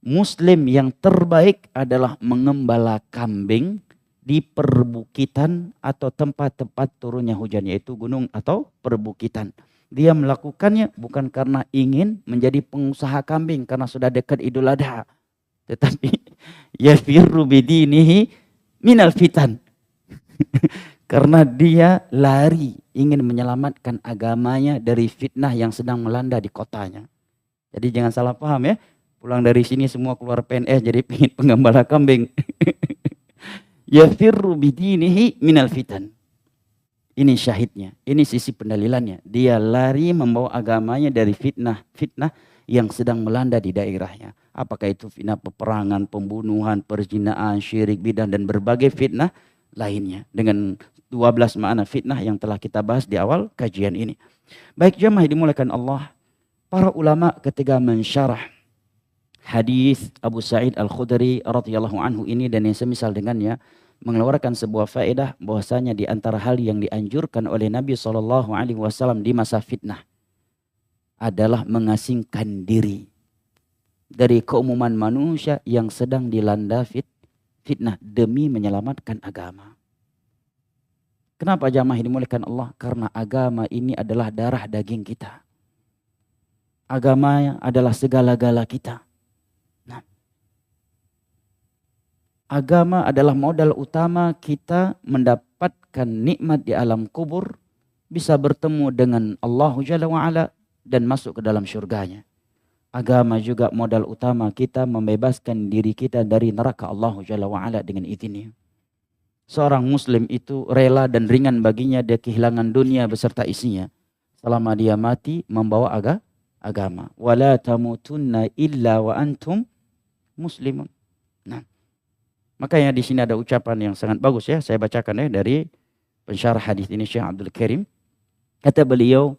Muslim yang terbaik adalah mengembala kambing di perbukitan atau tempat-tempat turunnya hujan, yaitu gunung atau perbukitan. Dia melakukannya bukan karena ingin menjadi pengusaha kambing karena sudah dekat Idul Adha, tetapi yafirru bidinihi minal fitan. Karena dia lari ingin menyelamatkan agamanya dari fitnah yang sedang melanda di kotanya. Jadi jangan salah paham ya. Pulang dari sini semua keluar PNS jadi pengin penggembala kambing. Yafirru bidinihi minal fitan. Ini syahidnya, ini sisi pendalilannya. Dia lari membawa agamanya dari fitnah yang sedang melanda di daerahnya. Apakah itu fitnah peperangan, pembunuhan, perzinaan, syirik, bidah, dan berbagai fitnah lainnya. Dengan 12 makna fitnah yang telah kita bahas di awal kajian ini. Baik jamaah dimulakan Allah, para ulama ketika mensyarah hadis Abu Sa'id Al-Khudri radhiyallahu anhu ini dan yang semisal dengannya, mengeluarkan sebuah faedah bahwasanya di antara hal yang dianjurkan oleh Nabi SAW di masa fitnah adalah mengasingkan diri dari keumuman manusia yang sedang dilanda fitnah demi menyelamatkan agama. Kenapa jamaah dimuliakan Allah? Karena agama ini adalah darah daging kita. Agama adalah segala-gala kita. Nah, agama adalah modal utama kita mendapatkan nikmat di alam kubur, bisa bertemu dengan Allah Jalla wa'ala dan masuk ke dalam syurganya. Agama juga modal utama kita membebaskan diri kita dari neraka Allah Jalla wa'ala dengan izinnya. Seorang muslim itu rela dan ringan baginya dia kehilangan dunia beserta isinya selama dia mati membawa agama. Wala tamutunna illa wa antum muslimun. Nah, Makanya di sini ada ucapan yang sangat bagus ya. Saya bacakan ya dari pensyarah hadis ini Syekh Abdul Karim. Kata beliau,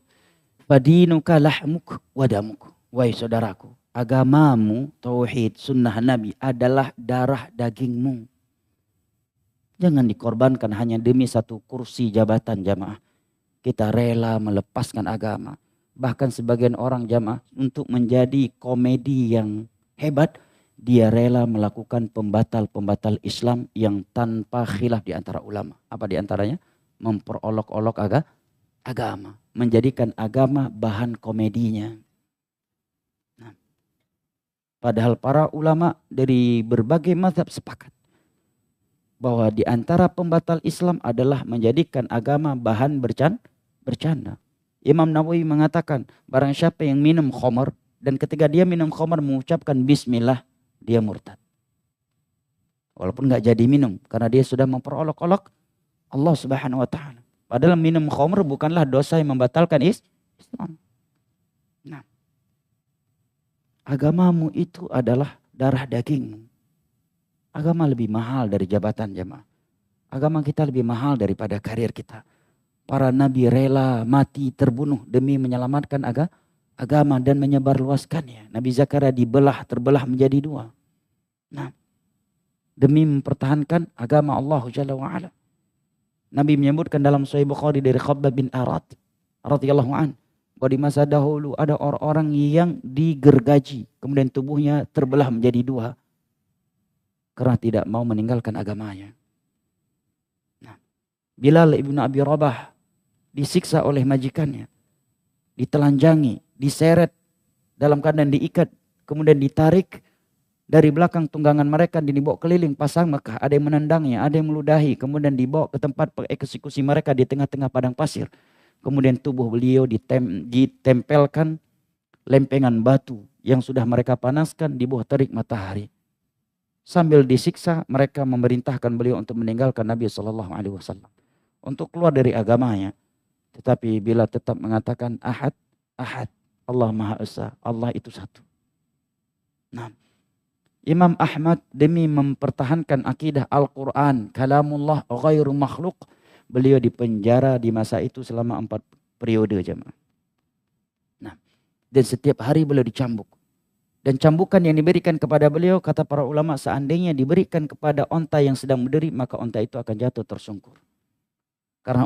"Fadinuka lahmuk wadamuk." Wahai saudaraku, agamamu, tauhid, sunnah Nabi adalah darah dagingmu. Jangan dikorbankan hanya demi satu kursi jabatan jamaah. Kita rela melepaskan agama. Bahkan sebagian orang jamaah untuk menjadi komedi yang hebat, dia rela melakukan pembatal-pembatal Islam yang tanpa khilaf di antara ulama. Apa di antaranya? Memperolok-olok agama. Menjadikan agama bahan komedinya. Nah, padahal para ulama dari berbagai mazhab sepakat bahwa di antara pembatal Islam adalah menjadikan agama bahan bercanda. Imam Nawawi mengatakan, barang siapa yang minum khamar dan ketika dia minum khamar mengucapkan bismillah, dia murtad. Walaupun nggak jadi minum karena dia sudah memperolok-olok Allah Subhanahu wa taala. Padahal minum khamar bukanlah dosa yang membatalkan Islam. Nah, agamamu itu adalah darah dagingmu. Agama lebih mahal dari jabatan jemaah. Agama kita lebih mahal daripada karir kita. Para nabi rela mati terbunuh demi menyelamatkan agama dan menyebarluaskannya. Nabi Zakaria terbelah menjadi dua. Nah, demi mempertahankan agama Allah Jalla wa'ala. Nabi menyebutkan dalam Sahih Bukhari dari Khabbab bin Arad radhiyallahu an, bahwa di masa dahulu ada orang-orang yang digergaji, kemudian tubuhnya terbelah menjadi dua karena tidak mau meninggalkan agamanya. Nah, Bilal ibnu Abi Rabah disiksa oleh majikannya, ditelanjangi, diseret dalam keadaan diikat, kemudian ditarik dari belakang tunggangan mereka, dibawa keliling pasang Mekah. Ada yang menendangnya, ada yang meludahi, kemudian dibawa ke tempat eksekusi mereka di tengah-tengah padang pasir. Kemudian tubuh beliau ditempelkan lempengan batu yang sudah mereka panaskan di bawah terik matahari. Sambil disiksa, mereka memerintahkan beliau untuk meninggalkan Nabi SAW, untuk keluar dari agamanya. Tetapi bila tetap mengatakan ahad, Allah Maha Esa, Allah itu satu. Nah, Imam Ahmad demi mempertahankan akidah Al-Quran, kalamullah ghairu makhluk, beliau dipenjara di masa itu selama 4 periode jemaah. Nah, dan setiap hari beliau dicambuk. Dan cambukan yang diberikan kepada beliau, kata para ulama, seandainya diberikan kepada onta yang sedang berdiri, maka onta itu akan jatuh tersungkur. Karena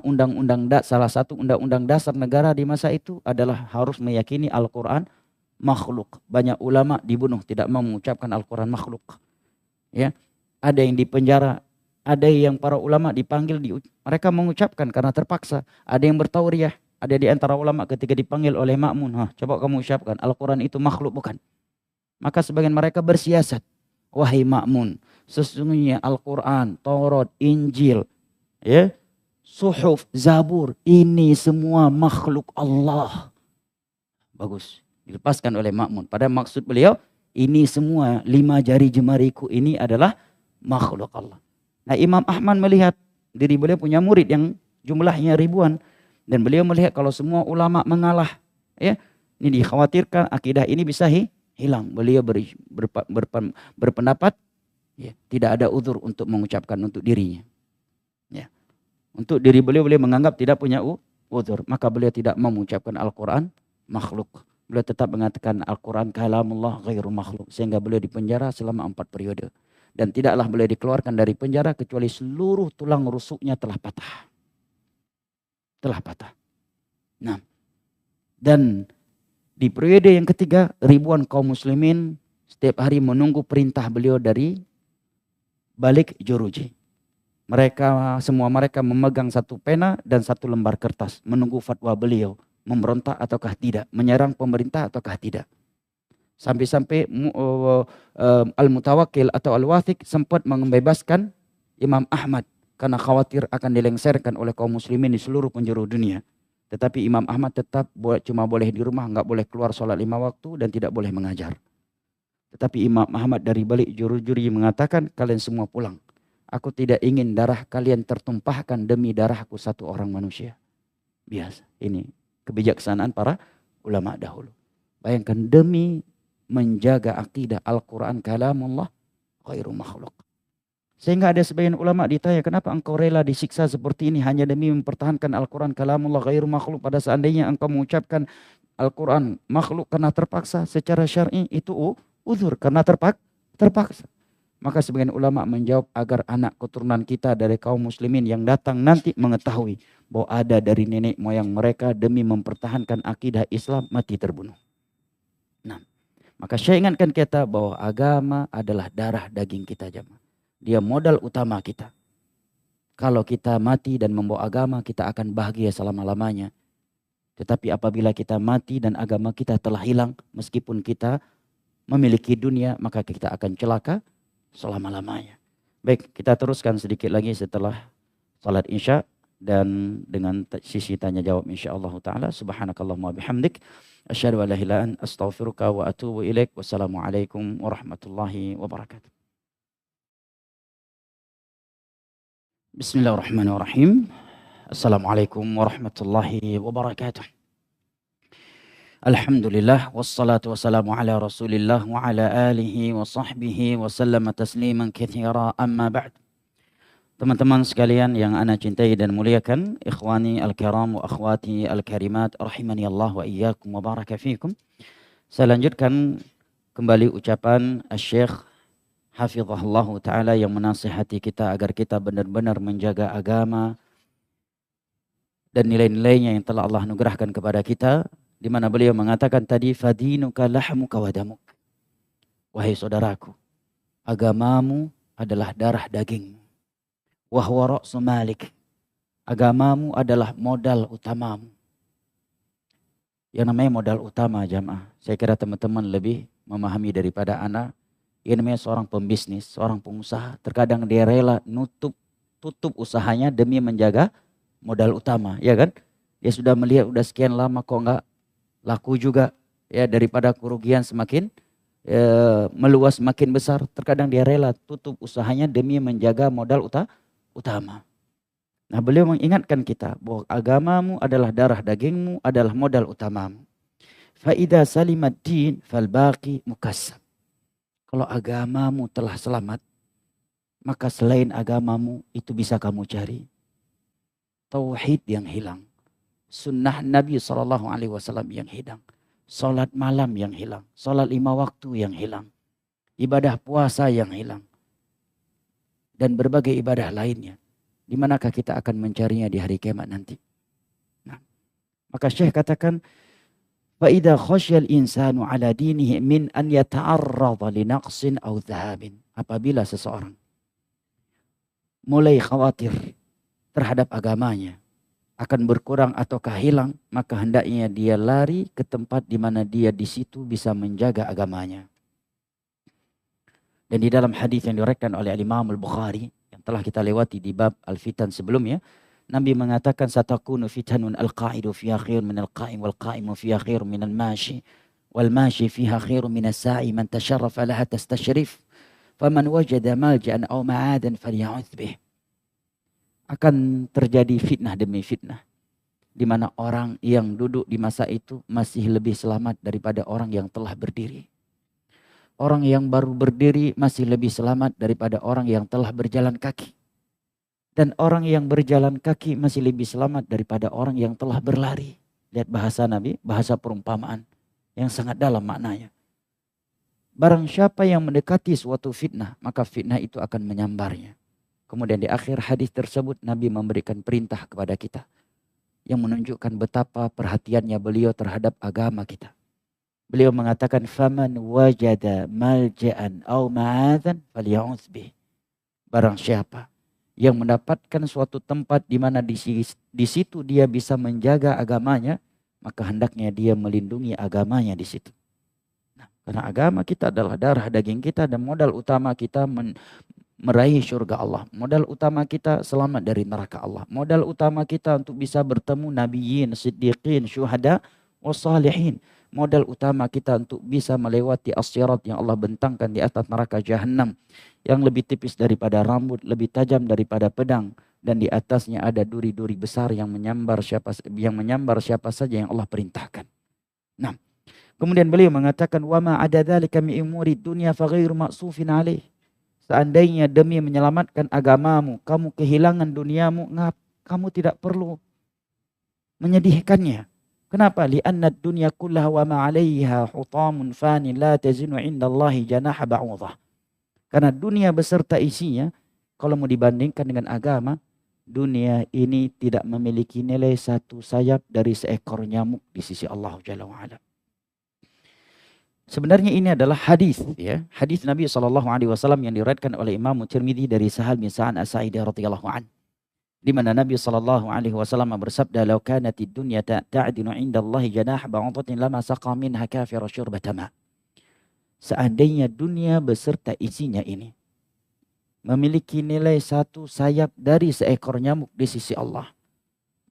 salah satu undang-undang dasar negara di masa itu adalah harus meyakini Al-Quran makhluk. Banyak ulama dibunuh tidak mau mengucapkan Al-Quran makhluk. Ya, ada yang dipenjara, ada yang para ulama dipanggil, mereka mengucapkan karena terpaksa. Ada yang bertauriah, ada di antara ulama ketika dipanggil oleh Ma'mun, coba kamu ucapkan Al-Quran itu makhluk, bukan. Maka sebagian mereka bersiasat, wahai Ma'mun, sesungguhnya Al-Quran, Taurat, Injil, ya, Suhuf, Zabur, ini semua makhluk Allah. Bagus, dilepaskan oleh Ma'mun. Pada maksud beliau, ini semua 5 jari jemariku ini adalah makhluk Allah. Nah, Imam Ahmad melihat diri beliau punya murid yang jumlahnya ribuan, dan beliau melihat kalau semua ulama mengalah, ya, ini dikhawatirkan akidah ini bisa hilang. Beliau berpendapat, ya, tidak ada uzur untuk mengucapkan untuk dirinya. Ya. Untuk diri beliau menganggap tidak punya uzur, maka beliau tidak mau mengucapkan Al-Quran makhluk. Beliau tetap mengatakan Al-Quran kalamullah ghairu makhluk, sehingga beliau dipenjara selama 4 periode. Dan tidaklah beliau dikeluarkan dari penjara kecuali seluruh tulang rusuknya telah patah. Nah, dan di periode yang ketiga, ribuan kaum muslimin setiap hari menunggu perintah beliau dari balik Juruji. Semua mereka memegang satu pena dan satu lembar kertas, menunggu fatwa beliau, memberontak ataukah tidak, menyerang pemerintah ataukah tidak. Sampai-sampai Al-Mutawakkil atau Al-Wathiq sempat membebaskan Imam Ahmad karena khawatir akan dilengserkan oleh kaum muslimin di seluruh penjuru dunia. Tetapi Imam Ahmad tetap cuma boleh di rumah, nggak boleh keluar sholat 5 waktu dan tidak boleh mengajar. Tetapi Imam Ahmad dari balik juru-juri mengatakan, kalian semua pulang. Aku tidak ingin darah kalian tertumpahkan demi darahku satu orang manusia. Biasa, ini kebijaksanaan para ulama dahulu. Bayangkan, demi menjaga akidah Al-Quran kalamullah ghairu makhluk. Sehingga ada sebagian ulama ditanya, kenapa engkau rela disiksa seperti ini hanya demi mempertahankan Al-Quran kalamullah ghairu makhluk, pada seandainya engkau mengucapkan Al-Quran makhluk karena terpaksa secara syar'i, itu uzur karena terpaksa. Maka sebagian ulama menjawab agar anak keturunan kita dari kaum muslimin yang datang nanti mengetahui bahwa ada dari nenek moyang mereka demi mempertahankan akidah Islam mati terbunuh. Nah, maka saya ingatkan kita bahwa agama adalah darah daging kita jemaah. Dia modal utama kita. Kalau kita mati dan membawa agama, kita akan bahagia selama-lamanya. Tetapi apabila kita mati dan agama kita telah hilang, meskipun kita memiliki dunia, maka kita akan celaka selama-lamanya. Baik, kita teruskan sedikit lagi setelah salat Isya dan dengan sisi tanya jawab insyaallah taala. Subhanakallahumma bihamdik asyhadu an la ilaha illa anta astaghfiruka wa atubu ilaik. Wassalamualaikum warahmatullahi wabarakatuh. Bismillahirrahmanirrahim. Assalamualaikum warahmatullahi wabarakatuh. Alhamdulillah wassalatu wassalamu ala Rasulillah wa ala alihi wa sahbihi wa sallama tasliman katsira, amma ba'd. Teman-teman sekalian yang ana cintai dan muliakan, ikhwani al-kiram wa akhwati al-karimat, rahimani Allah wa iyyakum wa baraka fikum. Saya lanjutkan kembali ucapan Syekh hafizahullah taala yang menasihati kita agar kita benar-benar menjaga agama dan nilai-nilainya yang telah Allah anugerahkan kepada kita. Di mana beliau mengatakan tadi, fadinuka lahmuka wa damuk. Wahai saudaraku, agamamu adalah darah dagingmu. Wa huwa ra'su malik. Agamamu adalah modal utamamu. Yang namanya modal utama jamaah, saya kira teman-teman lebih memahami daripada ana. Yang namanya seorang pembisnis, seorang pengusaha, terkadang dia rela tutup usahanya demi menjaga modal utama, ya kan? Dia sudah melihat udah sekian lama kok enggak laku juga, ya, daripada kerugian semakin meluas semakin besar. Terkadang dia rela tutup usahanya demi menjaga modal utama. Nah, beliau mengingatkan kita bahwa agamamu adalah darah dagingmu, adalah modal utamamu. Fa idza salimat din fal baqi mukassab. Kalau agamamu telah selamat, maka selain agamamu itu bisa kamu cari. Tauhid yang hilang, sunnah Nabi SAW yang hilang, salat malam yang hilang, salat 5 waktu yang hilang, ibadah puasa yang hilang, dan berbagai ibadah lainnya. Di manakah kita akan mencarinya di hari kiamat nanti? Nah, maka Syekh katakan, فَإِذَا خَشْيَ الْإِنسَانُ عَلَى دِينِهِ مِنْ أَنْ يَتَعَرَّضَ لِنَقْصٍ أَوْ ذَهَابٍ. Apabila seseorang mulai khawatir terhadap agamanya, akan berkurang ataukah hilang, maka hendaknya dia lari ke tempat di mana dia di situ bisa menjaga agamanya. Dan di dalam hadis yang diriwayatkan oleh Imam Al-Bukhari yang telah kita lewati di bab Al-Fitan sebelumnya, Nabi mengatakan satakunu fitanun al-qa'idu fiha khairun min al-qa'im wal qa'imu fiha khairun min al-mashi wal mashi fiha khairun min as-sa'i man tasharrafa laha tastashrif faman wajada malja'an aw ma'adan falya'udh bih. Akan terjadi fitnah demi fitnah, di mana orang yang duduk di masa itu masih lebih selamat daripada orang yang telah berdiri. Orang yang baru berdiri masih lebih selamat daripada orang yang telah berjalan kaki. Dan orang yang berjalan kaki masih lebih selamat daripada orang yang telah berlari. Lihat bahasa Nabi, bahasa perumpamaan yang sangat dalam maknanya. Barang siapa yang mendekati suatu fitnah, maka fitnah itu akan menyambarnya. Kemudian di akhir hadis tersebut Nabi memberikan perintah kepada kita yang menunjukkan betapa perhatiannya beliau terhadap agama kita. Beliau mengatakan, faman wajada malja'an aw ma'adhan falya'udz bih. Barang siapa yang mendapatkan suatu tempat di mana di situ dia bisa menjaga agamanya, maka hendaknya dia melindungi agamanya di situ. Nah, karena agama kita adalah darah daging kita dan modal utama kita meraih surga Allah. Modal utama kita selamat dari neraka Allah. Modal utama kita untuk bisa bertemu nabiyyin, siddiqin, syuhada, wassalihin. Modal utama kita untuk bisa melewati as-sirat yang Allah bentangkan di atas neraka Jahannam, yang lebih tipis daripada rambut, lebih tajam daripada pedang, dan di atasnya ada duri-duri besar yang menyambar siapa saja yang Allah perintahkan. Nah, kemudian beliau mengatakan, wa ma ada dzalika min umuri dunya fa ghairu ma'sufin alaih. Seandainya demi menyelamatkan agamamu, kamu kehilangan duniamu, kamu tidak perlu menyedihkannya. Kenapa? Li'anna dunya kullaha wa ma 'alaiha hutamun fani la tazinu 'indallahi janaha ba'udah. Karena dunia beserta isinya, kalau mau dibandingkan dengan agama, dunia ini tidak memiliki nilai satu sayap dari seekor nyamuk di sisi Allah Jalla wa'ala. Sebenarnya ini adalah hadis, ya, hadis Nabi SAW yang diriwayatkan oleh Imam Tirmidzi dari Sahal bin Sa'ad As-Sa'idi radhiyallahu anhu, di mana Nabi SAW bersabda, "Lau kanatid dunya ta'dinu 'indallahi janah ba'udatin lama saqa minha kafira syurbata ma." Seandainya dunia beserta isinya ini memiliki nilai satu sayap dari seekor nyamuk di sisi Allah,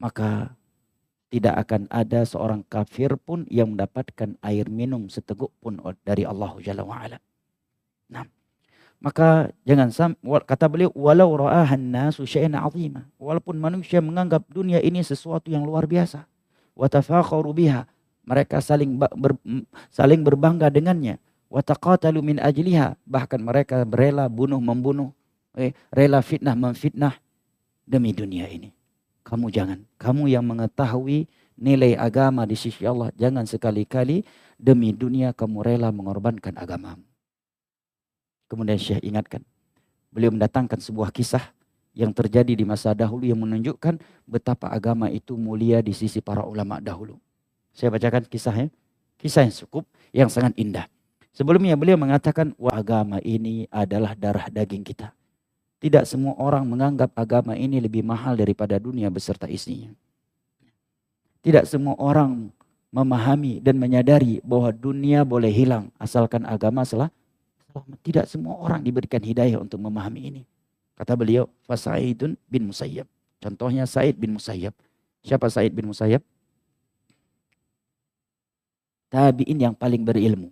maka tidak akan ada seorang kafir pun yang mendapatkan air minum seteguk pun dari Allah Jalla wa'ala. Nah, maka jangan sampai, kata beliau, walau ra'ahan nasu syai'an 'azima, walaupun manusia menganggap dunia ini sesuatu yang luar biasa, wa tafakharu biha, mereka saling berbangga dengannya, wa taqatalu min ajliha, bahkan mereka rela bunuh membunuh, rela fitnah memfitnah demi dunia ini. Kamu jangan, kamu yang mengetahui nilai agama di sisi Allah, jangan sekali-kali demi dunia kamu rela mengorbankan agamamu. Kemudian Syekh ingatkan, beliau mendatangkan sebuah kisah yang terjadi di masa dahulu yang menunjukkan betapa agama itu mulia di sisi para ulama dahulu. Saya bacakan kisahnya, kisah yang cukup, yang sangat indah. Sebelumnya beliau mengatakan, wah, agama ini adalah darah daging kita. Tidak semua orang menganggap agama ini lebih mahal daripada dunia beserta isinya. Tidak semua orang memahami dan menyadari bahwa dunia boleh hilang asalkan agama selamat. Tidak semua orang diberikan hidayah untuk memahami ini. Kata beliau, Sa'idun bin Musayyab. Contohnya Sa'id bin Musayyab. Siapa Sa'id bin Musayyab? Tabi'in yang paling berilmu.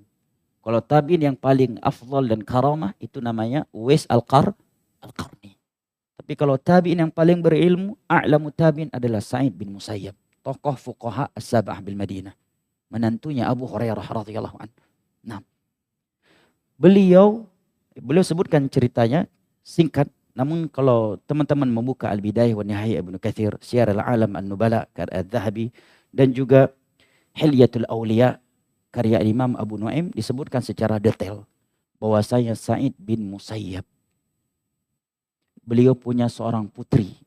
Kalau tabi'in yang paling afdal dan karamah itu namanya Uwais Al-Qarni. Tapi kalau tabi'in yang paling berilmu, a'lamu tabi'in adalah Sa'id bin Musayyab, tokoh fuqaha as-sab'ah bil Madinah, menantunya Abu Hurairah radhiyallahu anhu. Nah, beliau sebutkan ceritanya singkat, namun kalau teman-teman membuka Al-Bidayah wa Nihayah Ibnu Katsir, Syiar Al-Alam An-Nubala karya Az-Zahabi, dan juga Hilyatul Auliya karya Imam Abu Nuaim, disebutkan secara detail bahwasanya Sa'id bin Musayyab beliau punya seorang putri.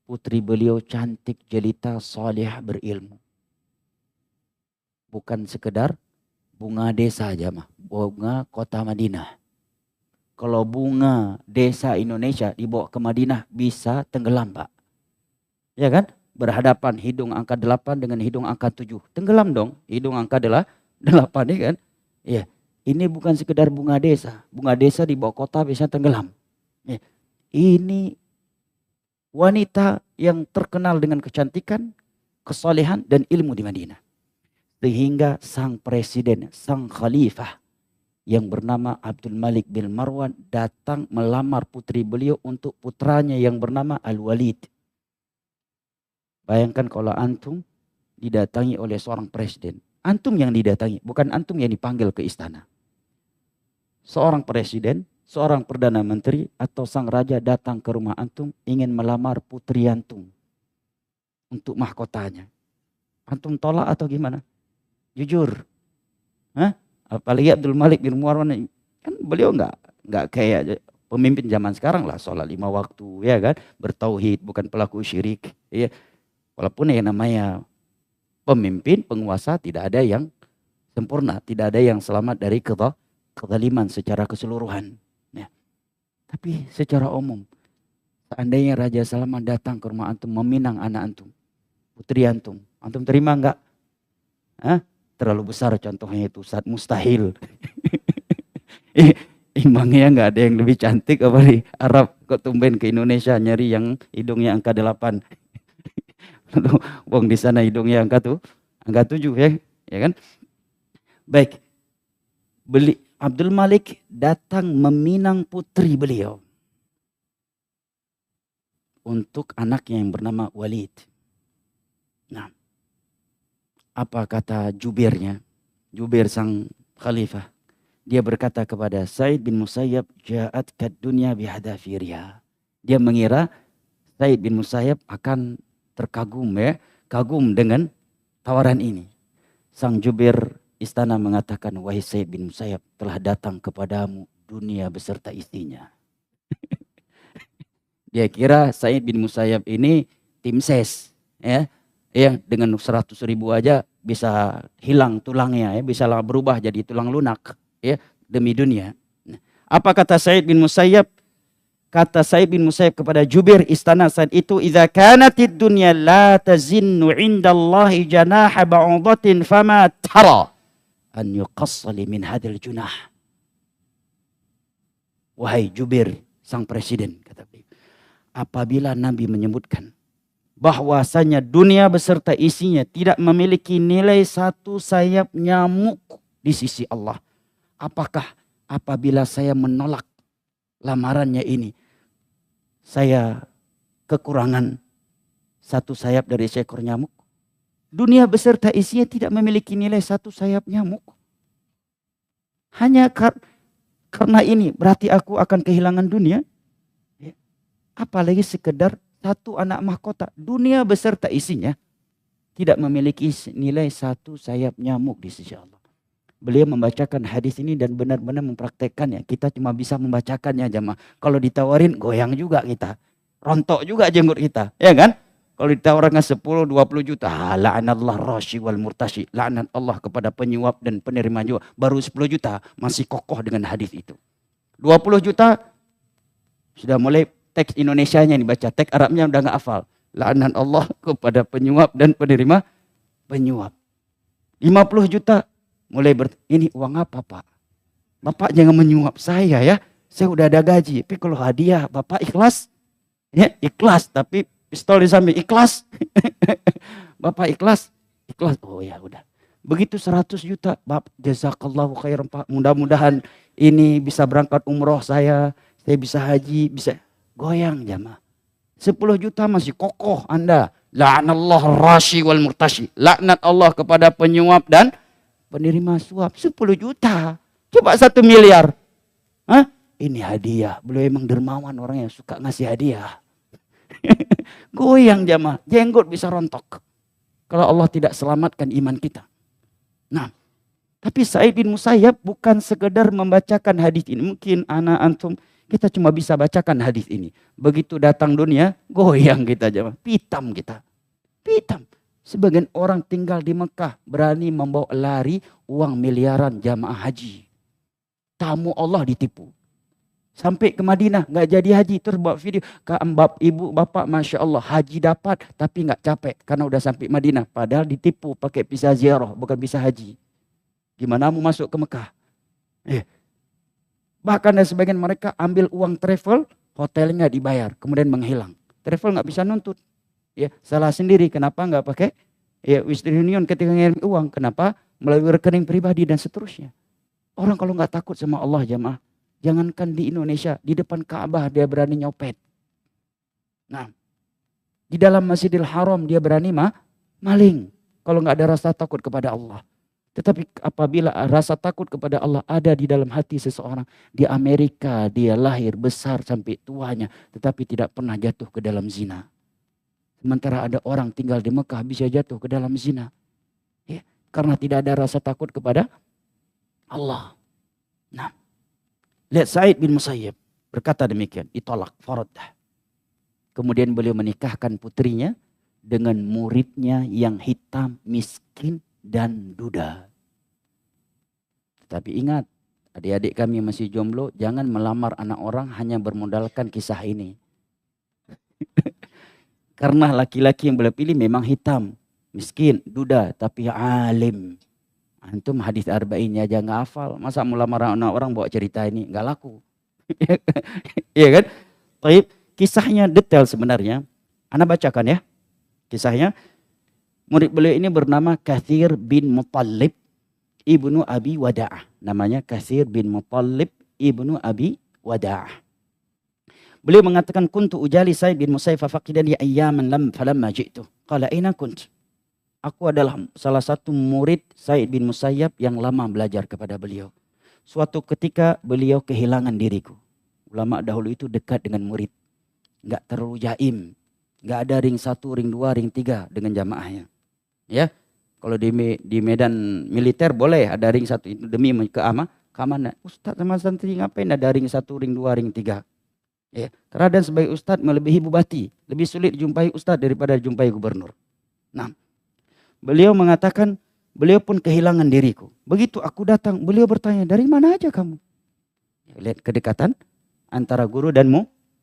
Putri beliau cantik, jelita, salihah, berilmu. Bukan sekedar bunga desa aja mah, bunga kota Madinah. Kalau bunga desa Indonesia dibawa ke Madinah bisa tenggelam, Pak. Ya kan? Berhadapan hidung angka 8 dengan hidung angka 7. Tenggelam dong, hidung angka 8 ya kan? Iya. Ini bukan sekedar bunga desa. Bunga desa dibawa kota bisa tenggelam. Ini wanita yang terkenal dengan kecantikan, kesolehan, dan ilmu di Madinah. Sehingga sang presiden, sang khalifah yang bernama Abdul Malik bin Marwan datang melamar putri beliau untuk putranya yang bernama Al-Walid. Bayangkan kalau antum didatangi oleh seorang presiden. Antum yang didatangi, bukan antum yang dipanggil ke istana. Seorang presiden, seorang perdana menteri atau sang raja datang ke rumah antum ingin melamar putri antum untuk mahkotanya. Antum tolak atau gimana? Jujur. Hah? Apalagi Abdul Malik bin Marwan, kan beliau enggak kayak pemimpin zaman sekarang lah, sholat 5 waktu, ya kan, bertauhid, bukan pelaku syirik. Ya. Walaupun yang namanya pemimpin, penguasa, tidak ada yang sempurna, tidak ada yang selamat dari kezaliman secara keseluruhan. Ya. Tapi secara umum, seandainya Raja Salman datang ke rumah antum meminang anak antum, putri antum terima enggak? Hah? Terlalu besar contohnya itu, saat mustahil. Imbangnya enggak ada yang lebih cantik apa di Arab, kok tumben ke Indonesia nyari yang hidungnya angka 8. Wong di sana hidungnya angka 7 ya kan? Baik. Abdul Malik datang meminang putri beliau untuk anaknya yang bernama Walid. Nah, apa kata jubirnya? Jubir sang khalifah. Dia berkata kepada Sa'id bin Musayyab, "Ja'at kad dunya bihadafiriha." Dia mengira Sa'id bin Musayyab akan terkagum ya, kagum dengan tawaran ini. Sang jubir istana mengatakan, "Wahai Sa'id bin Musayyab, telah datang kepadamu dunia beserta isinya." Dia kira Sa'id bin Musayyab ini tim ses, ya, yang dengan 100.000 aja bisa hilang tulangnya, ya, bisa berubah jadi tulang lunak, ya, demi dunia. Apa kata Sa'id bin Musayyab? Kata Sa'id bin Musayyab kepada jubir istana saat itu, "Idza kanatid dunya la tazinnu 'indallahi janaha ba'udatin fama tara an yuqassali min hadil junah." Wahai jubir sang presiden, kata beliau, apabila Nabi menyebutkan bahwasanya dunia beserta isinya tidak memiliki nilai satu sayap nyamuk di sisi Allah, apakah apabila saya menolak lamarannya ini, saya kekurangan satu sayap dari seekor nyamuk? Dunia beserta isinya tidak memiliki nilai satu sayap nyamuk. Hanya karena ini berarti aku akan kehilangan dunia? Apalagi sekedar satu anak mahkota. Dunia beserta isinya tidak memiliki nilai satu sayap nyamuk di sisi Allah. Beliau membacakan hadis ini dan benar-benar mempraktekkannya. Kita cuma bisa membacakannya jemaah. Kalau ditawarin goyang juga kita. Rontok juga jenggot kita. Ya kan? Kalau ditawarkan 10, 20 juta. La'anallah rashi wal murtashi. La'anat Allah kepada penyuap dan penerima juga. Baru 10 juta masih kokoh dengan hadis itu. 20 juta sudah mulai teks Indonesianya dibaca. Teks Arabnya udah gak hafal. La'anat Allah kepada penyuap dan penerima penyuap. 50 juta. Mulai ini uang apa Pak? Bapak jangan menyuap saya ya. Saya udah ada gaji. Tapi kalau hadiah Bapak ikhlas? Ya ikhlas. Tapi pistol di samping ikhlas. Bapak ikhlas? Ikhlas. Oh ya udah. Begitu 100 juta. Bapak jazakallahu khairan Pak. Mudah-mudahan ini bisa berangkat umroh saya. Saya bisa haji. Bisa goyang jamaah. 10 juta masih kokoh Anda. La'anallah rashi wal murtashi. Laknat Allah kepada penyuap dan penerima suap. 10 juta. Coba 1 miliar. Hah? Ini hadiah. Beliau emang dermawan orang yang suka ngasih hadiah. Goyang jamaah. Jenggot bisa rontok. Kalau Allah tidak selamatkan iman kita. Nah. Tapi Sa'id bin Musayyab bukan sekedar membacakan hadis ini. Mungkin anak antum kita cuma bisa bacakan hadis ini. Begitu datang dunia. Goyang kita jamaah. Pitam kita. Pitam. Sebagian orang tinggal di Mekah berani membawa lari uang miliaran jamaah haji. Tamu Allah ditipu. Sampai ke Madinah nggak jadi haji. Terus buat video. Ibu bapak Masya Allah haji dapat tapi nggak capek. Karena udah sampai Madinah. Padahal ditipu pakai visa ziarah bukan visa haji. Gimana mau masuk ke Mekah? Bahkan ada sebagian mereka ambil uang travel. Hotelnya dibayar. Kemudian menghilang. Travel nggak bisa nuntut. Ya, salah sendiri. Kenapa nggak pakai Western Union ketika ngirim uang? Kenapa? Melalui rekening pribadi dan seterusnya. Orang kalau nggak takut sama Allah jamaah, jangankan di Indonesia, di depan Ka'bah dia berani nyopet. Nah, di dalam Masjidil Haram dia berani maling. Kalau nggak ada rasa takut kepada Allah. Tetapi apabila rasa takut kepada Allah ada di dalam hati seseorang, di Amerika dia lahir besar sampai tuanya, tetapi tidak pernah jatuh ke dalam zina. Sementara ada orang tinggal di Mekah bisa jatuh ke dalam zina. Ya, karena tidak ada rasa takut kepada Allah. Nah, lihat Sa'id bin Musayyab berkata demikian. Itolak faradah. Kemudian beliau menikahkan putrinya dengan muridnya yang hitam, miskin, dan duda. Tetapi ingat, adik-adik kami yang masih jomblo, jangan melamar anak orang hanya bermodalkan kisah ini. Karena laki-laki yang beliau pilih memang hitam, miskin, duda, tapi alim. Antum hadis arba'innya aja nggak hafal. Masa mau lamar anak orang bawa cerita ini? Nggak laku. Iya kan? Baik, kisahnya detail sebenarnya. Ana bacakan ya. Kisahnya, murid beliau ini bernama Katsir bin Muttalib ibnu Abi Wada'ah. Namanya Katsir bin Muttalib ibnu Abi Wada'ah. Beliau mengatakan kuntu ujali Sa'id bin Musayyab faqidani ayyaman falamma ji'tu. Qala aina kunt? Aku adalah salah satu murid Sa'id bin Musayyab yang lama belajar kepada beliau. Suatu ketika beliau kehilangan diriku. Ulama dahulu itu dekat dengan murid. Enggak terlalu jaim. Enggak ada ring 1, ring 2, ring 3 dengan jamaahnya. Ya. Kalau di medan militer boleh ada ring 1 itu demi keamanan. Ustaz sama santri ngapain ada ring 1, ring 2, ring 3? Ya. Karena dan sebagai ustaz melebihi bupati. Lebih sulit jumpai ustaz daripada jumpai gubernur. Nah, beliau mengatakan, beliau pun kehilangan diriku. Begitu aku datang, beliau bertanya, dari mana aja kamu? Ya, lihat kedekatan antara guru dan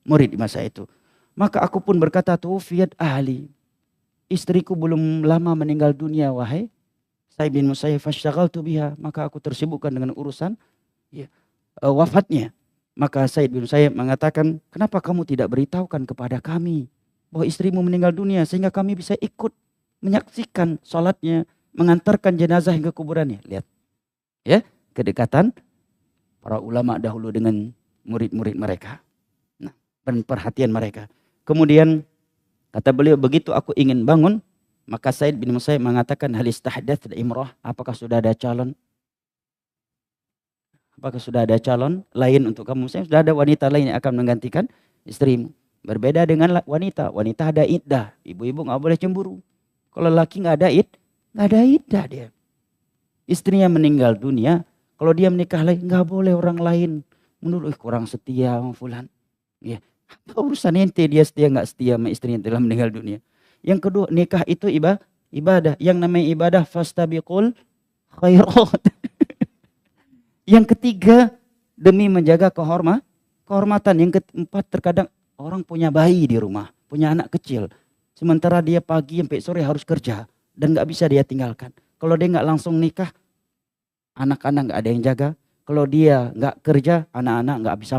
murid di masa itu. Maka aku pun berkata, tuwfiyat ahli. Istriku belum lama meninggal dunia, wahai Sa'id bin Musayyib, fashtaghaltu biha. Maka aku tersibukkan dengan urusan wafatnya. Maka Sa'id bin Musayyib mengatakan, kenapa kamu tidak beritahukan kepada kami bahwa istrimu meninggal dunia sehingga kami bisa ikut menyaksikan sholatnya, mengantarkan jenazah hingga kuburannya. Lihat, ya, kedekatan para ulama dahulu dengan murid-murid mereka. Nah, dan perhatian mereka. Kemudian kata beliau, begitu aku ingin bangun, maka Sa'id bin Musayyib mengatakan, hal istahdath imrah, apakah sudah ada calon? Apakah sudah ada calon lain untuk kamu? Sudah ada wanita lain yang akan menggantikan istrimu. Berbeda dengan wanita. Wanita ada iddah. Ibu-ibu nggak boleh cemburu. Kalau laki nggak ada iddah dia. Istrinya meninggal dunia, kalau dia menikah lagi nggak boleh orang lain menurut kurang setia sama fulan. Ya, apa urusan ente dia setia nggak setia sama istrinya yang telah meninggal dunia. Yang kedua, nikah itu ibadah. Yang namanya ibadah fastabiqul khairat. Yang ketiga, demi menjaga kehormatan. Yang keempat, terkadang orang punya bayi di rumah, punya anak kecil. Sementara dia pagi sampai sore harus kerja dan nggak bisa dia tinggalkan. Kalau dia nggak langsung nikah, anak-anak nggak ada yang jaga. Kalau dia nggak kerja, anak-anak nggak bisa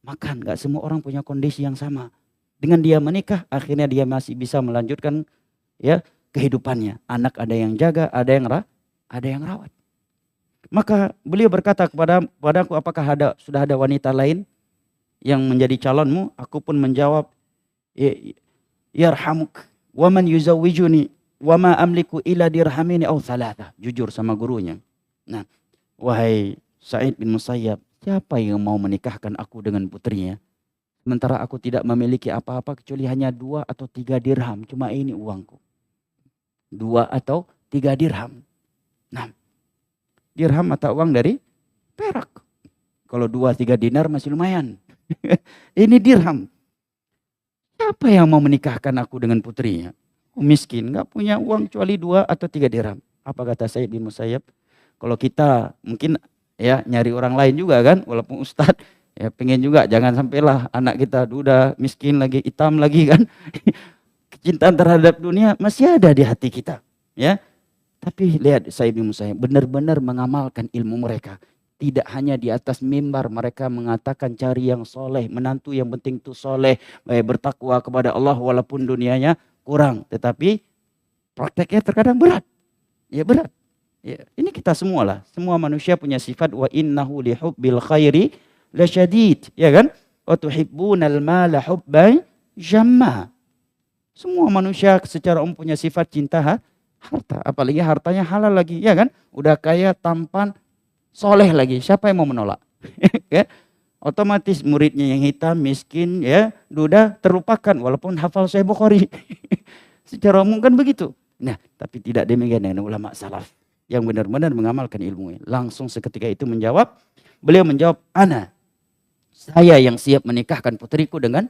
makan. Nggak semua orang punya kondisi yang sama. Dengan dia menikah, akhirnya dia masih bisa melanjutkan ya kehidupannya. Anak ada yang jaga, ada yang rawat. Maka beliau berkata kepadaku, apakah sudah ada wanita lain yang menjadi calonmu? Aku pun menjawab, yarhamuk wa man yuzawwijuni wa ma amliku illa dirhamini aw thalatha. Jujur sama gurunya. Nah, wahai Sa'id bin Musayyab, siapa yang mau menikahkan aku dengan putrinya? Sementara aku tidak memiliki apa-apa kecuali hanya 2 atau 3 dirham. Cuma ini uangku. 2 atau 3 dirham. Nah, dirham atau uang dari perak. Kalau 2-3 dinar masih lumayan. Ini dirham. Siapa yang mau menikahkan aku dengan putrinya? Miskin, nggak punya uang kecuali 2 atau 3 dirham. Apa kata Sa'id bin Musayyab? Kalau kita mungkin ya nyari orang lain juga kan, walaupun ustadz ya pengen juga jangan sampailah anak kita duda, miskin lagi, hitam lagi kan. Kecintaan terhadap dunia masih ada di hati kita, ya. Tapi lihat Sa'id bin Musayyib benar-benar mengamalkan ilmu mereka. Tidak hanya di atas mimbar mereka mengatakan cari yang soleh, menantu yang penting itu soleh, bertakwa kepada Allah walaupun dunianya kurang. Tetapi prakteknya terkadang berat. Ya berat. Ya, ini kita semua lah. Semua manusia punya sifat wa innahu lihubbil khairi lasyadid. Ya kan? Wa tuhibbunal mala hubban jamma. Semua manusia secara umum punya sifat cinta harta, apalagi hartanya halal lagi, ya kan? Udah kaya, tampan, soleh lagi, siapa yang mau menolak? Ya, otomatis muridnya yang hitam, miskin, ya, duda terlupakan walaupun hafal Sahih Bukhari. Secara umum kan begitu. Nah, tapi tidak demikian dengan ulama salaf yang benar-benar mengamalkan ilmunya. Langsung seketika itu beliau menjawab, saya yang siap menikahkan putriku dengan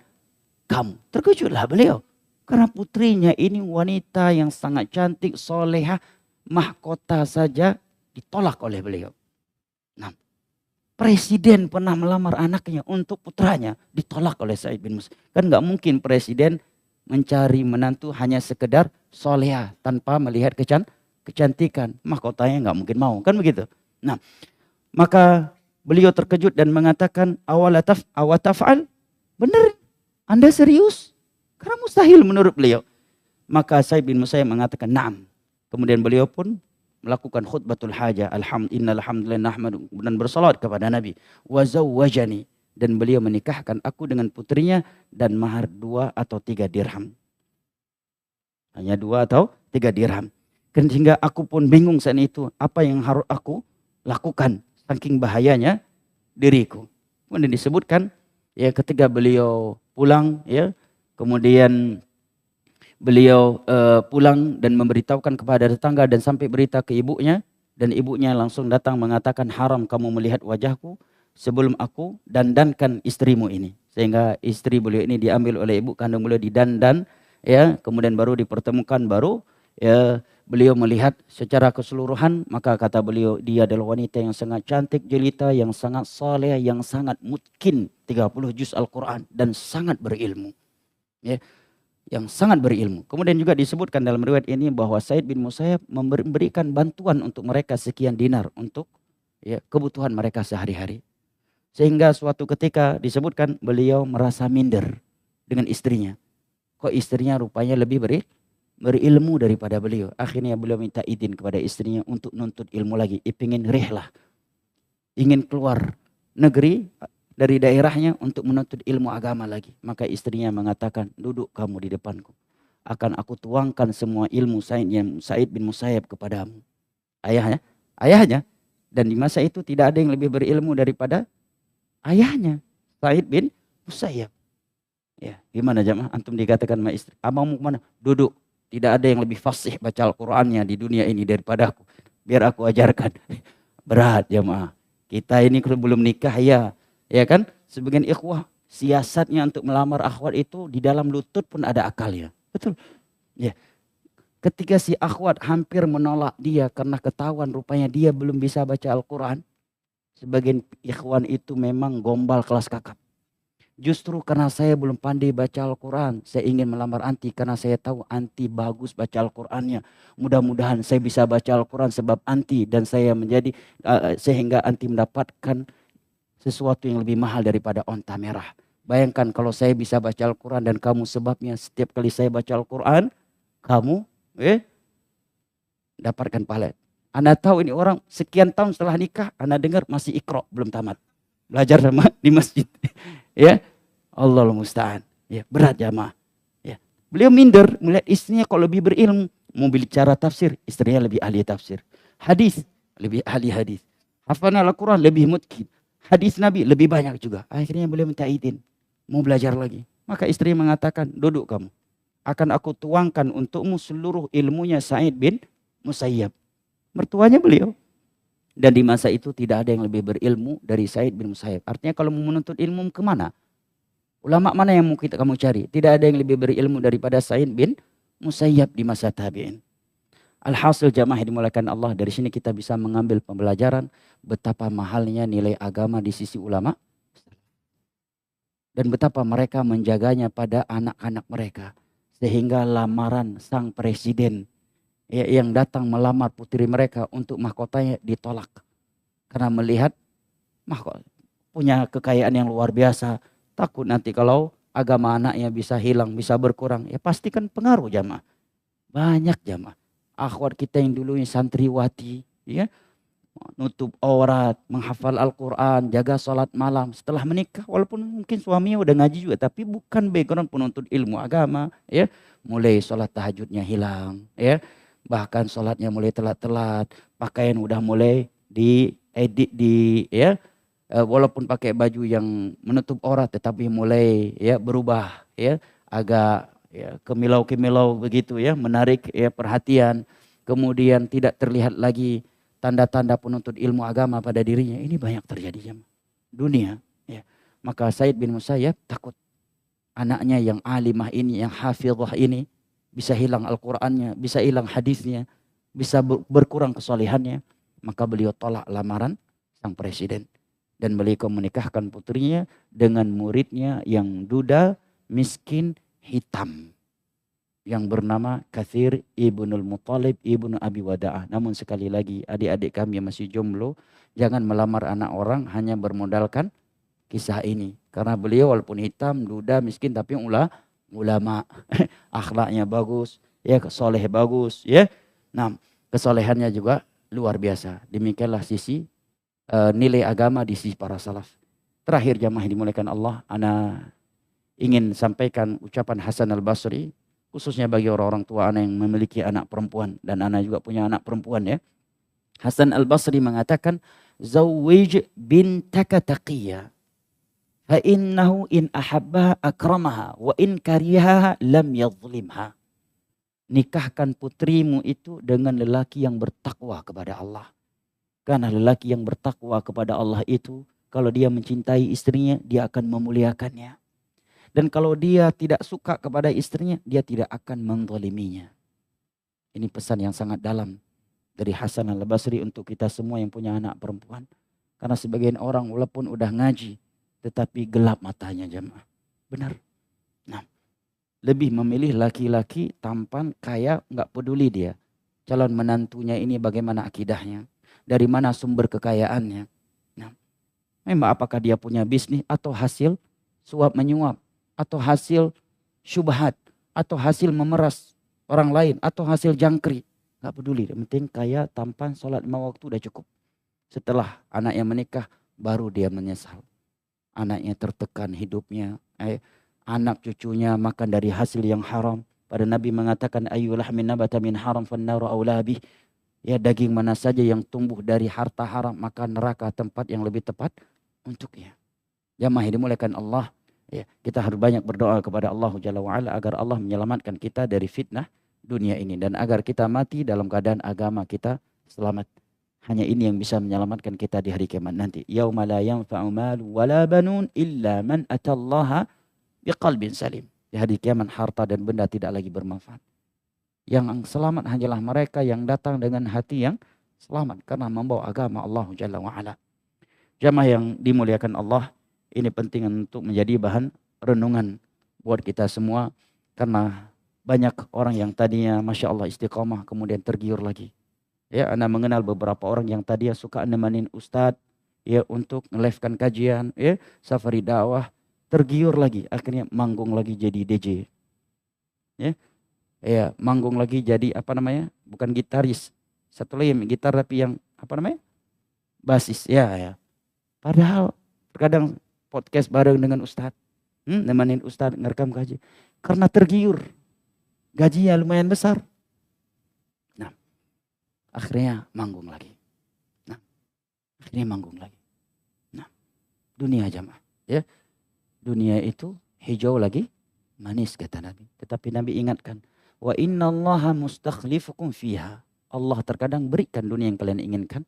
kamu. Terkejutlah beliau. Karena putrinya ini wanita yang sangat cantik, solehah, mahkota saja ditolak oleh beliau. Nah, presiden pernah melamar anaknya untuk putranya, ditolak oleh Sa'id bin Musayyib. Kan nggak mungkin presiden mencari menantu hanya sekedar solehah tanpa melihat kecantikan. Mahkotanya nggak mungkin mau, kan begitu. Nah, maka beliau terkejut dan mengatakan, awataf'al? Benar, Anda serius? Karena mustahil menurut beliau. Maka Sa'id bin Musayyib mengatakan na'am. Kemudian beliau pun melakukan khutbatul hajah. Alhamdulillah nahmadu. Dan bersalat kepada Nabi. Wa zawwajani. Dan beliau menikahkan aku dengan putrinya. Dan mahar 2 atau 3 dirham. Hanya 2 atau 3 dirham. Sehingga aku pun bingung saat itu. Apa yang harus aku lakukan. saking bahayanya diriku. Kemudian disebutkan ya ketika beliau pulang ya, kemudian beliau pulang dan memberitahukan kepada tetangga dan sampai berita ke ibunya, dan ibunya langsung datang mengatakan, haram kamu melihat wajahku sebelum aku dandankan istrimu ini. Sehingga istri beliau ini diambil oleh ibu kandung beliau, didandan ya, kemudian baru dipertemukan, baru ya beliau melihat secara keseluruhan. Maka kata beliau, dia adalah wanita yang sangat cantik jelita, yang sangat saleh, yang sangat mutkin 30 juz Al-Quran dan sangat berilmu ya, yang sangat berilmu. Kemudian juga disebutkan dalam riwayat ini bahwa Sa'id bin Musayyab memberikan bantuan untuk mereka sekian dinar untuk ya, kebutuhan mereka sehari-hari. Sehingga suatu ketika disebutkan beliau merasa minder dengan istrinya. Kok istrinya rupanya lebih berilmu daripada beliau. Akhirnya beliau minta izin kepada istrinya untuk nuntut ilmu lagi. Ingin rihlah, ingin keluar negeri dari daerahnya untuk menuntut ilmu agama lagi. Maka istrinya mengatakan, duduk kamu di depanku. Akan aku tuangkan semua ilmu Sa'id bin Musayyab kepadamu. Ayahnya. Dan di masa itu tidak ada yang lebih berilmu daripada ayahnya, Sa'id bin Musayyab. Ya, gimana jamaah? Antum dikatakan sama istri, abang mau kemana? Duduk. Tidak ada yang lebih fasih baca Al-Qurannya di dunia ini daripada aku. Biar aku ajarkan. Berat jamaah. Kita ini kalau belum nikah ya kan, sebagian ikhwah siasatnya untuk melamar akhwat itu di dalam lutut pun ada akalnya. Betul. Ya. Ketika si akhwat hampir menolak dia karena ketahuan rupanya dia belum bisa baca Al-Quran, sebagian ikhwan itu memang gombal kelas kakap. Justru karena saya belum pandai baca Al-Quran, saya ingin melamar anti karena saya tahu anti bagus baca Al-Qurannya. Mudah-mudahan saya bisa baca Al-Quran sebab anti, dan saya menjadi sehingga anti mendapatkan sesuatu yang lebih mahal daripada onta merah. Bayangkan kalau saya bisa baca Al-Quran dan kamu sebabnya setiap kali saya baca Al-Quran, kamu dapatkan pahala. Anda tahu ini orang sekian tahun setelah nikah, Anda dengar masih Iqra, belum tamat. Belajar sama di masjid. Ya, Allahul Musta'an. Ya, berat jamaah. Ya. Beliau minder melihat istrinya kalau lebih berilmu. Mau bicara tafsir, istrinya lebih ahli tafsir. Hadis, lebih ahli hadis. Hafal Al-Quran, lebih mutkin. Hadis Nabi lebih banyak juga. Akhirnya beliau minta izin, mau belajar lagi. Maka istri mengatakan, duduk kamu. Akan aku tuangkan untukmu seluruh ilmunya Sa'id bin Musayyab. Mertuanya beliau. Dan di masa itu tidak ada yang lebih berilmu dari Sa'id bin Musayyab. Artinya kalau mau menuntut ilmu kemana? Ulama mana yang mau kamu cari? Tidak ada yang lebih berilmu daripada Sa'id bin Musayyab di masa tabi'in. Alhasil jamaah yang dimulakan Allah, dari sini kita bisa mengambil pembelajaran betapa mahalnya nilai agama di sisi ulama. Dan betapa mereka menjaganya pada anak-anak mereka. Sehingga lamaran sang presiden yang datang melamar putri mereka untuk mahkotanya ditolak. Karena melihat mahkota punya kekayaan yang luar biasa. Takut nanti kalau agama anaknya bisa hilang, bisa berkurang. Ya pasti kan pengaruh jamaah. Banyak jamaah. Akhwat kita yang dulunya santriwati, ya, nutup aurat, menghafal Al-Quran, jaga sholat malam. Setelah menikah, walaupun mungkin suaminya udah ngaji juga, tapi bukan background penuntut ilmu agama, ya. Mulai sholat tahajudnya hilang, ya. Bahkan sholatnya mulai telat-telat, pakaian udah mulai diedit ya. Walaupun pakai baju yang menutup aurat, tetapi mulai ya berubah, ya, agak ya, kemilau-kemilau begitu ya, menarik ya perhatian. Kemudian tidak terlihat lagi tanda-tanda penuntut ilmu agama pada dirinya. Ini banyak terjadi ya dunia. Ya. Maka Sa'id bin Musayyab takut anaknya yang alimah ini, yang hafizah ini, bisa hilang Al-Qurannya, bisa hilang hadisnya, bisa berkurang kesolehannya. Maka beliau tolak lamaran sang presiden. Dan beliau menikahkan putrinya dengan muridnya yang duda, miskin, hitam, yang bernama Katsir ibnul Muttalib ibnu Abi Wada'ah. Namun sekali lagi adik-adik kami yang masih jomblo, jangan melamar anak orang hanya bermodalkan kisah ini. Karena beliau walaupun hitam, duda, miskin, tapi ulama. Akhlaknya bagus, ya, soleh bagus, ya. Nah, kesolehannya juga luar biasa. Demikianlah sisi nilai agama di sisi para salaf. Terakhir jamaah dimuliakan Allah, ana ingin sampaikan ucapan Hasan al-Basri, khususnya bagi orang-orang tua ana yang memiliki anak perempuan, dan ana juga punya anak perempuan ya. Hasan al-Basri mengatakan, zawwij bintaka taqiyya fa innahu in ahabbaha akramaha wa in karihaha lam yadhlimha. Nikahkan putrimu itu dengan lelaki yang bertakwa kepada Allah. Karena lelaki yang bertakwa kepada Allah itu, kalau dia mencintai istrinya, dia akan memuliakannya. Dan kalau dia tidak suka kepada istrinya, dia tidak akan menzaliminya. Ini pesan yang sangat dalam dari Hasan al-Basri untuk kita semua yang punya anak perempuan. Karena sebagian orang walaupun udah ngaji, tetapi gelap matanya jemaah. Benar. Nah, lebih memilih laki-laki tampan, kaya, nggak peduli dia. Calon menantunya ini bagaimana akidahnya. Dari mana sumber kekayaannya. Nah, memang apakah dia punya bisnis atau hasil suap menyuap. Atau hasil syubhat. Atau hasil memeras orang lain. Atau hasil jangkrik. Gak peduli. Yang penting kaya, tampan, sholat 5 waktu udah cukup. Setelah anaknya menikah, baru dia menyesal. Anaknya tertekan hidupnya. Anak cucunya makan dari hasil yang haram. Pada Nabi mengatakan, ayyulah min nabata min haram fannaru awlabih. Ya, daging mana saja yang tumbuh dari harta haram, maka neraka tempat yang lebih tepat untuknya. Jamaah yang dimuliakan Allah, ya, kita harus banyak berdoa kepada Allah Jalla wa'ala agar Allah menyelamatkan kita dari fitnah dunia ini. Dan agar kita mati dalam keadaan agama kita selamat. Hanya ini yang bisa menyelamatkan kita di hari kiamat nanti. Yauma la yanfa'u malu wala banun illa man atallaha biqalbin salim. Di hari kiamat harta dan benda tidak lagi bermanfaat. Yang selamat hanyalah mereka yang datang dengan hati yang selamat karena membawa agama Allah Jalla wa'ala. Jamaah yang dimuliakan Allah, ini penting untuk menjadi bahan renungan buat kita semua. Karena banyak orang yang tadinya Masya Allah istiqamah kemudian tergiur lagi. Ya, Anda mengenal beberapa orang yang tadinya suka nemenin Ustadz ya untuk nge-live-kan kajian, ya, safari dakwah, tergiur lagi, akhirnya manggung lagi jadi DJ. Ya. Ya, manggung lagi jadi apa namanya? Bukan gitaris. Satu lagi gitar tapi yang apa namanya? Basis. Ya, ya. Padahal terkadang podcast bareng dengan Ustadz. Nemenin Ustadz ngerekam kaji. Karena tergiur. Gajinya lumayan besar. Nah, akhirnya manggung lagi. Nah, akhirnya manggung lagi. Nah, dunia jamaah. Ya, dunia itu hijau lagi, manis kata Nabi. Tetapi Nabi ingatkan. Wa inna allaha mustakhlifukum fiha. Allah terkadang berikan dunia yang kalian inginkan.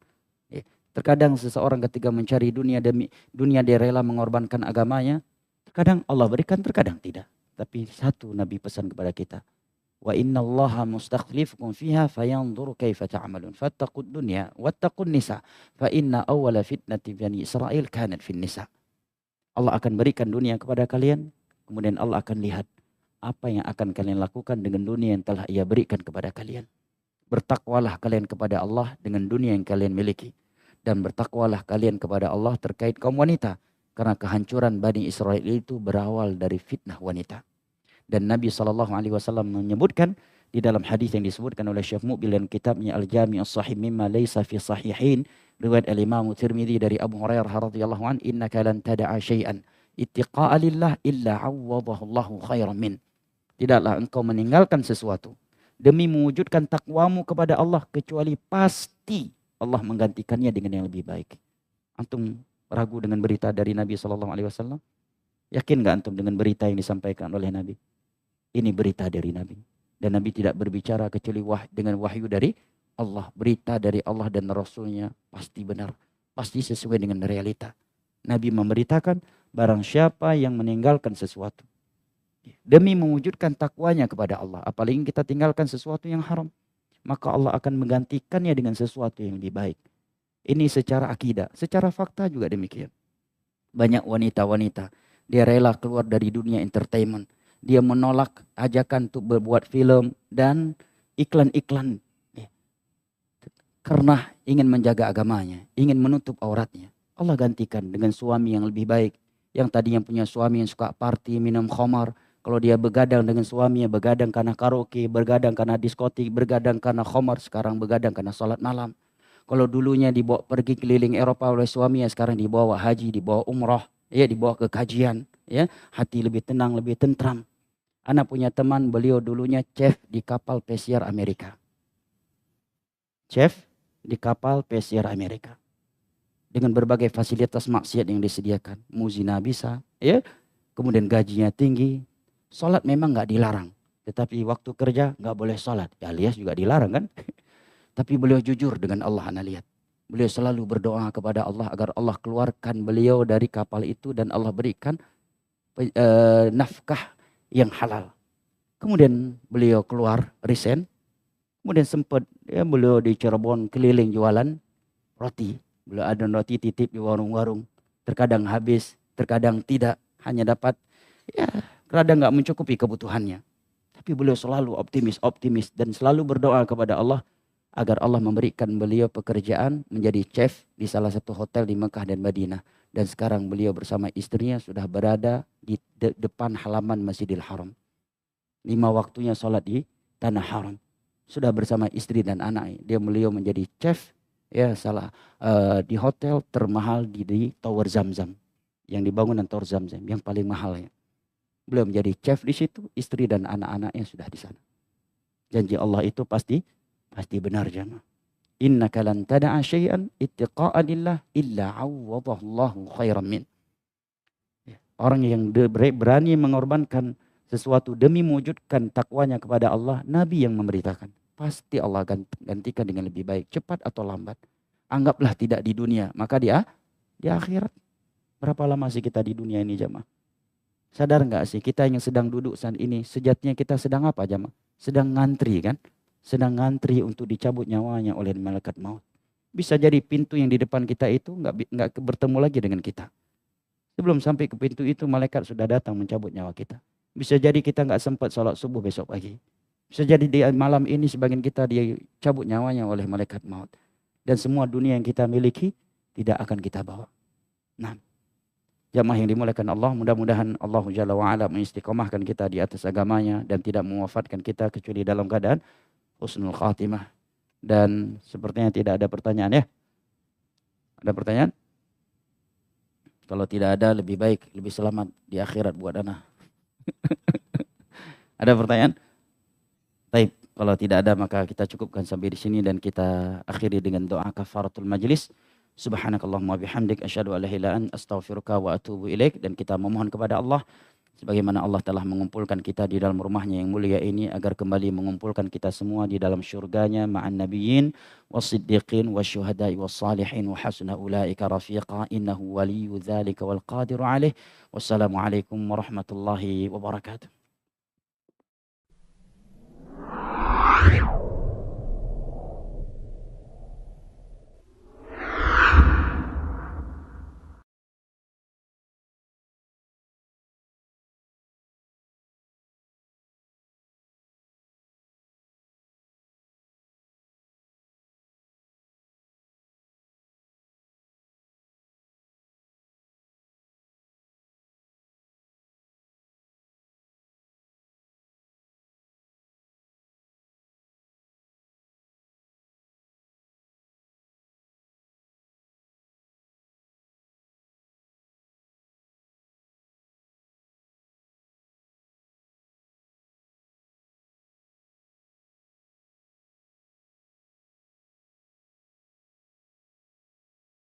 Terkadang seseorang ketika mencari dunia demi dunia dia rela mengorbankan agamanya. Terkadang Allah berikan, terkadang tidak. Tapi satu Nabi pesan kepada kita. Wa inna allaha mustakhlifukum fiha fayanzuru kaifa ta'amalun. Fattaqud dunya wattaqun nisa. Fa inna awwala fitnati bani Israel kanat fin nisa. Allah akan berikan dunia kepada kalian. Kemudian Allah akan lihat apa yang akan kalian lakukan dengan dunia yang telah Ia berikan kepada kalian. Bertakwalah kalian kepada Allah dengan dunia yang kalian miliki. Dan bertakwalah kalian kepada Allah terkait kaum wanita. Karena kehancuran Bani Israel itu berawal dari fitnah wanita. Dan Nabi SAW menyebutkan di dalam hadis yang disebutkan oleh Syekh Muqbil dalam kitabnya Al-Jami' As-Sahih mimma laysa fi sahihin. Riwayat Al-Imam Tirmidzi dari Abu Hurairah radhiyallahu an, innaka lan tada'a syai'an ittiqa'a lillah illa 'awwadahu Allahu khairan min. Tidaklah engkau meninggalkan sesuatu demi mewujudkan takwamu kepada Allah kecuali pasti Allah menggantikannya dengan yang lebih baik. Antum ragu dengan berita dari Nabi SAW? Yakin gak antum dengan berita yang disampaikan oleh Nabi? Ini berita dari Nabi. Dan Nabi tidak berbicara kecuali dengan wahyu dari Allah. Berita dari Allah dan Rasulnya pasti benar. Pasti sesuai dengan realita. Nabi memberitakan barang siapa yang meninggalkan sesuatu demi mewujudkan takwanya kepada Allah. Apalagi kita tinggalkan sesuatu yang haram. Maka Allah akan menggantikannya dengan sesuatu yang lebih baik. Ini secara akidah. Secara fakta juga demikian. Banyak wanita-wanita. Dia rela keluar dari dunia entertainment. Dia menolak ajakan untuk berbuat film dan iklan-iklan. Karena ingin menjaga agamanya. Ingin menutup auratnya. Allah gantikan dengan suami yang lebih baik. Yang tadinya punya suami yang suka party, minum khamar. Kalau dia begadang dengan suaminya, begadang karena karaoke, begadang karena diskotik, begadang karena khamar, sekarang begadang karena sholat malam. Kalau dulunya dibawa pergi keliling Eropa oleh suaminya, sekarang dibawa haji, dibawa umrah, ya, dibawa ke kajian, ya, hati lebih tenang, lebih tentram. Anak punya teman, beliau dulunya chef di kapal pesiar Amerika. Chef di kapal pesiar Amerika. Dengan berbagai fasilitas maksiat yang disediakan. Muzina bisa, ya. Kemudian gajinya tinggi. Sholat memang nggak dilarang. Tetapi waktu kerja nggak boleh sholat. Ya, alias juga dilarang kan. Tapi beliau jujur dengan Allah, Anda lihat. Beliau selalu berdoa kepada Allah agar Allah keluarkan beliau dari kapal itu dan Allah berikan nafkah yang halal. Kemudian beliau keluar, resign. Kemudian sempat ya, beliau di Cirebon keliling jualan roti. Beliau ada roti titip di warung-warung. Terkadang habis, terkadang tidak. Hanya dapat, ya kadang nggak mencukupi kebutuhannya. Tapi beliau selalu optimis dan selalu berdoa kepada Allah agar Allah memberikan beliau pekerjaan menjadi chef di salah satu hotel di Mekah dan Madinah. Dan sekarang beliau bersama istrinya sudah berada di depan halaman Masjidil Haram. 5 waktunya sholat di tanah haram. Sudah bersama istri dan anak. Beliau menjadi chef ya di hotel termahal di Tower Zamzam. Yang dibangun dan Tower Zamzam yang paling mahal ya. Beliau menjadi chef di situ, istri dan anak-anaknya sudah di sana. Janji Allah itu pasti benar jemaah. Innaka lan tada'a syai'an ittiqa'a lillah illa 'awwadallahu khairan min. Orang yang berani mengorbankan sesuatu demi mewujudkan takwanya kepada Allah, Nabi yang memberitakan. Pasti Allah gantikan dengan lebih baik, cepat atau lambat. Anggaplah tidak di dunia, maka di akhirat. Berapa lama sih kita di dunia ini jemaah? Sadar nggak sih kita yang sedang duduk saat ini, sejatinya kita sedang apa jemaah? Sedang ngantri kan? Sedang ngantri untuk dicabut nyawanya oleh malaikat maut. Bisa jadi pintu yang di depan kita itu nggak bertemu lagi dengan kita. Sebelum sampai ke pintu itu malaikat sudah datang mencabut nyawa kita. Bisa jadi kita nggak sempat sholat subuh besok pagi. Bisa jadi di malam ini sebagian kita dicabut nyawanya oleh malaikat maut. Dan semua dunia yang kita miliki tidak akan kita bawa. Nah, jamaah yang dimuliakan Allah, mudah-mudahan Allah Jalla wa'ala mengistiqomahkan kita di atas agamanya dan tidak mewafatkan kita kecuali dalam keadaan husnul khatimah. Dan sepertinya tidak ada pertanyaan ya. Ada pertanyaan? Kalau tidak ada lebih baik, lebih selamat di akhirat buat ana. Ada pertanyaan? Baik, kalau tidak ada maka kita cukupkan sampai di sini dan kita akhiri dengan doa kafaratul majlis. Subhanakallahumma bihamdik asyhadu an la ilaha illa anta astaghfiruka wa atubu ilaik, dan kita memohon kepada Allah sebagaimana Allah telah mengumpulkan kita di dalam rumahnya yang mulia ini agar kembali mengumpulkan kita semua di dalam syurganya ma'an nabiyyin was-siddiqin wasyuhada'i was-salihin wa hasuna ulaika rafiqa innahu waliyyu dzalika wal qadiru alaih. Wassalamualaikum warahmatullahi wabarakatuh.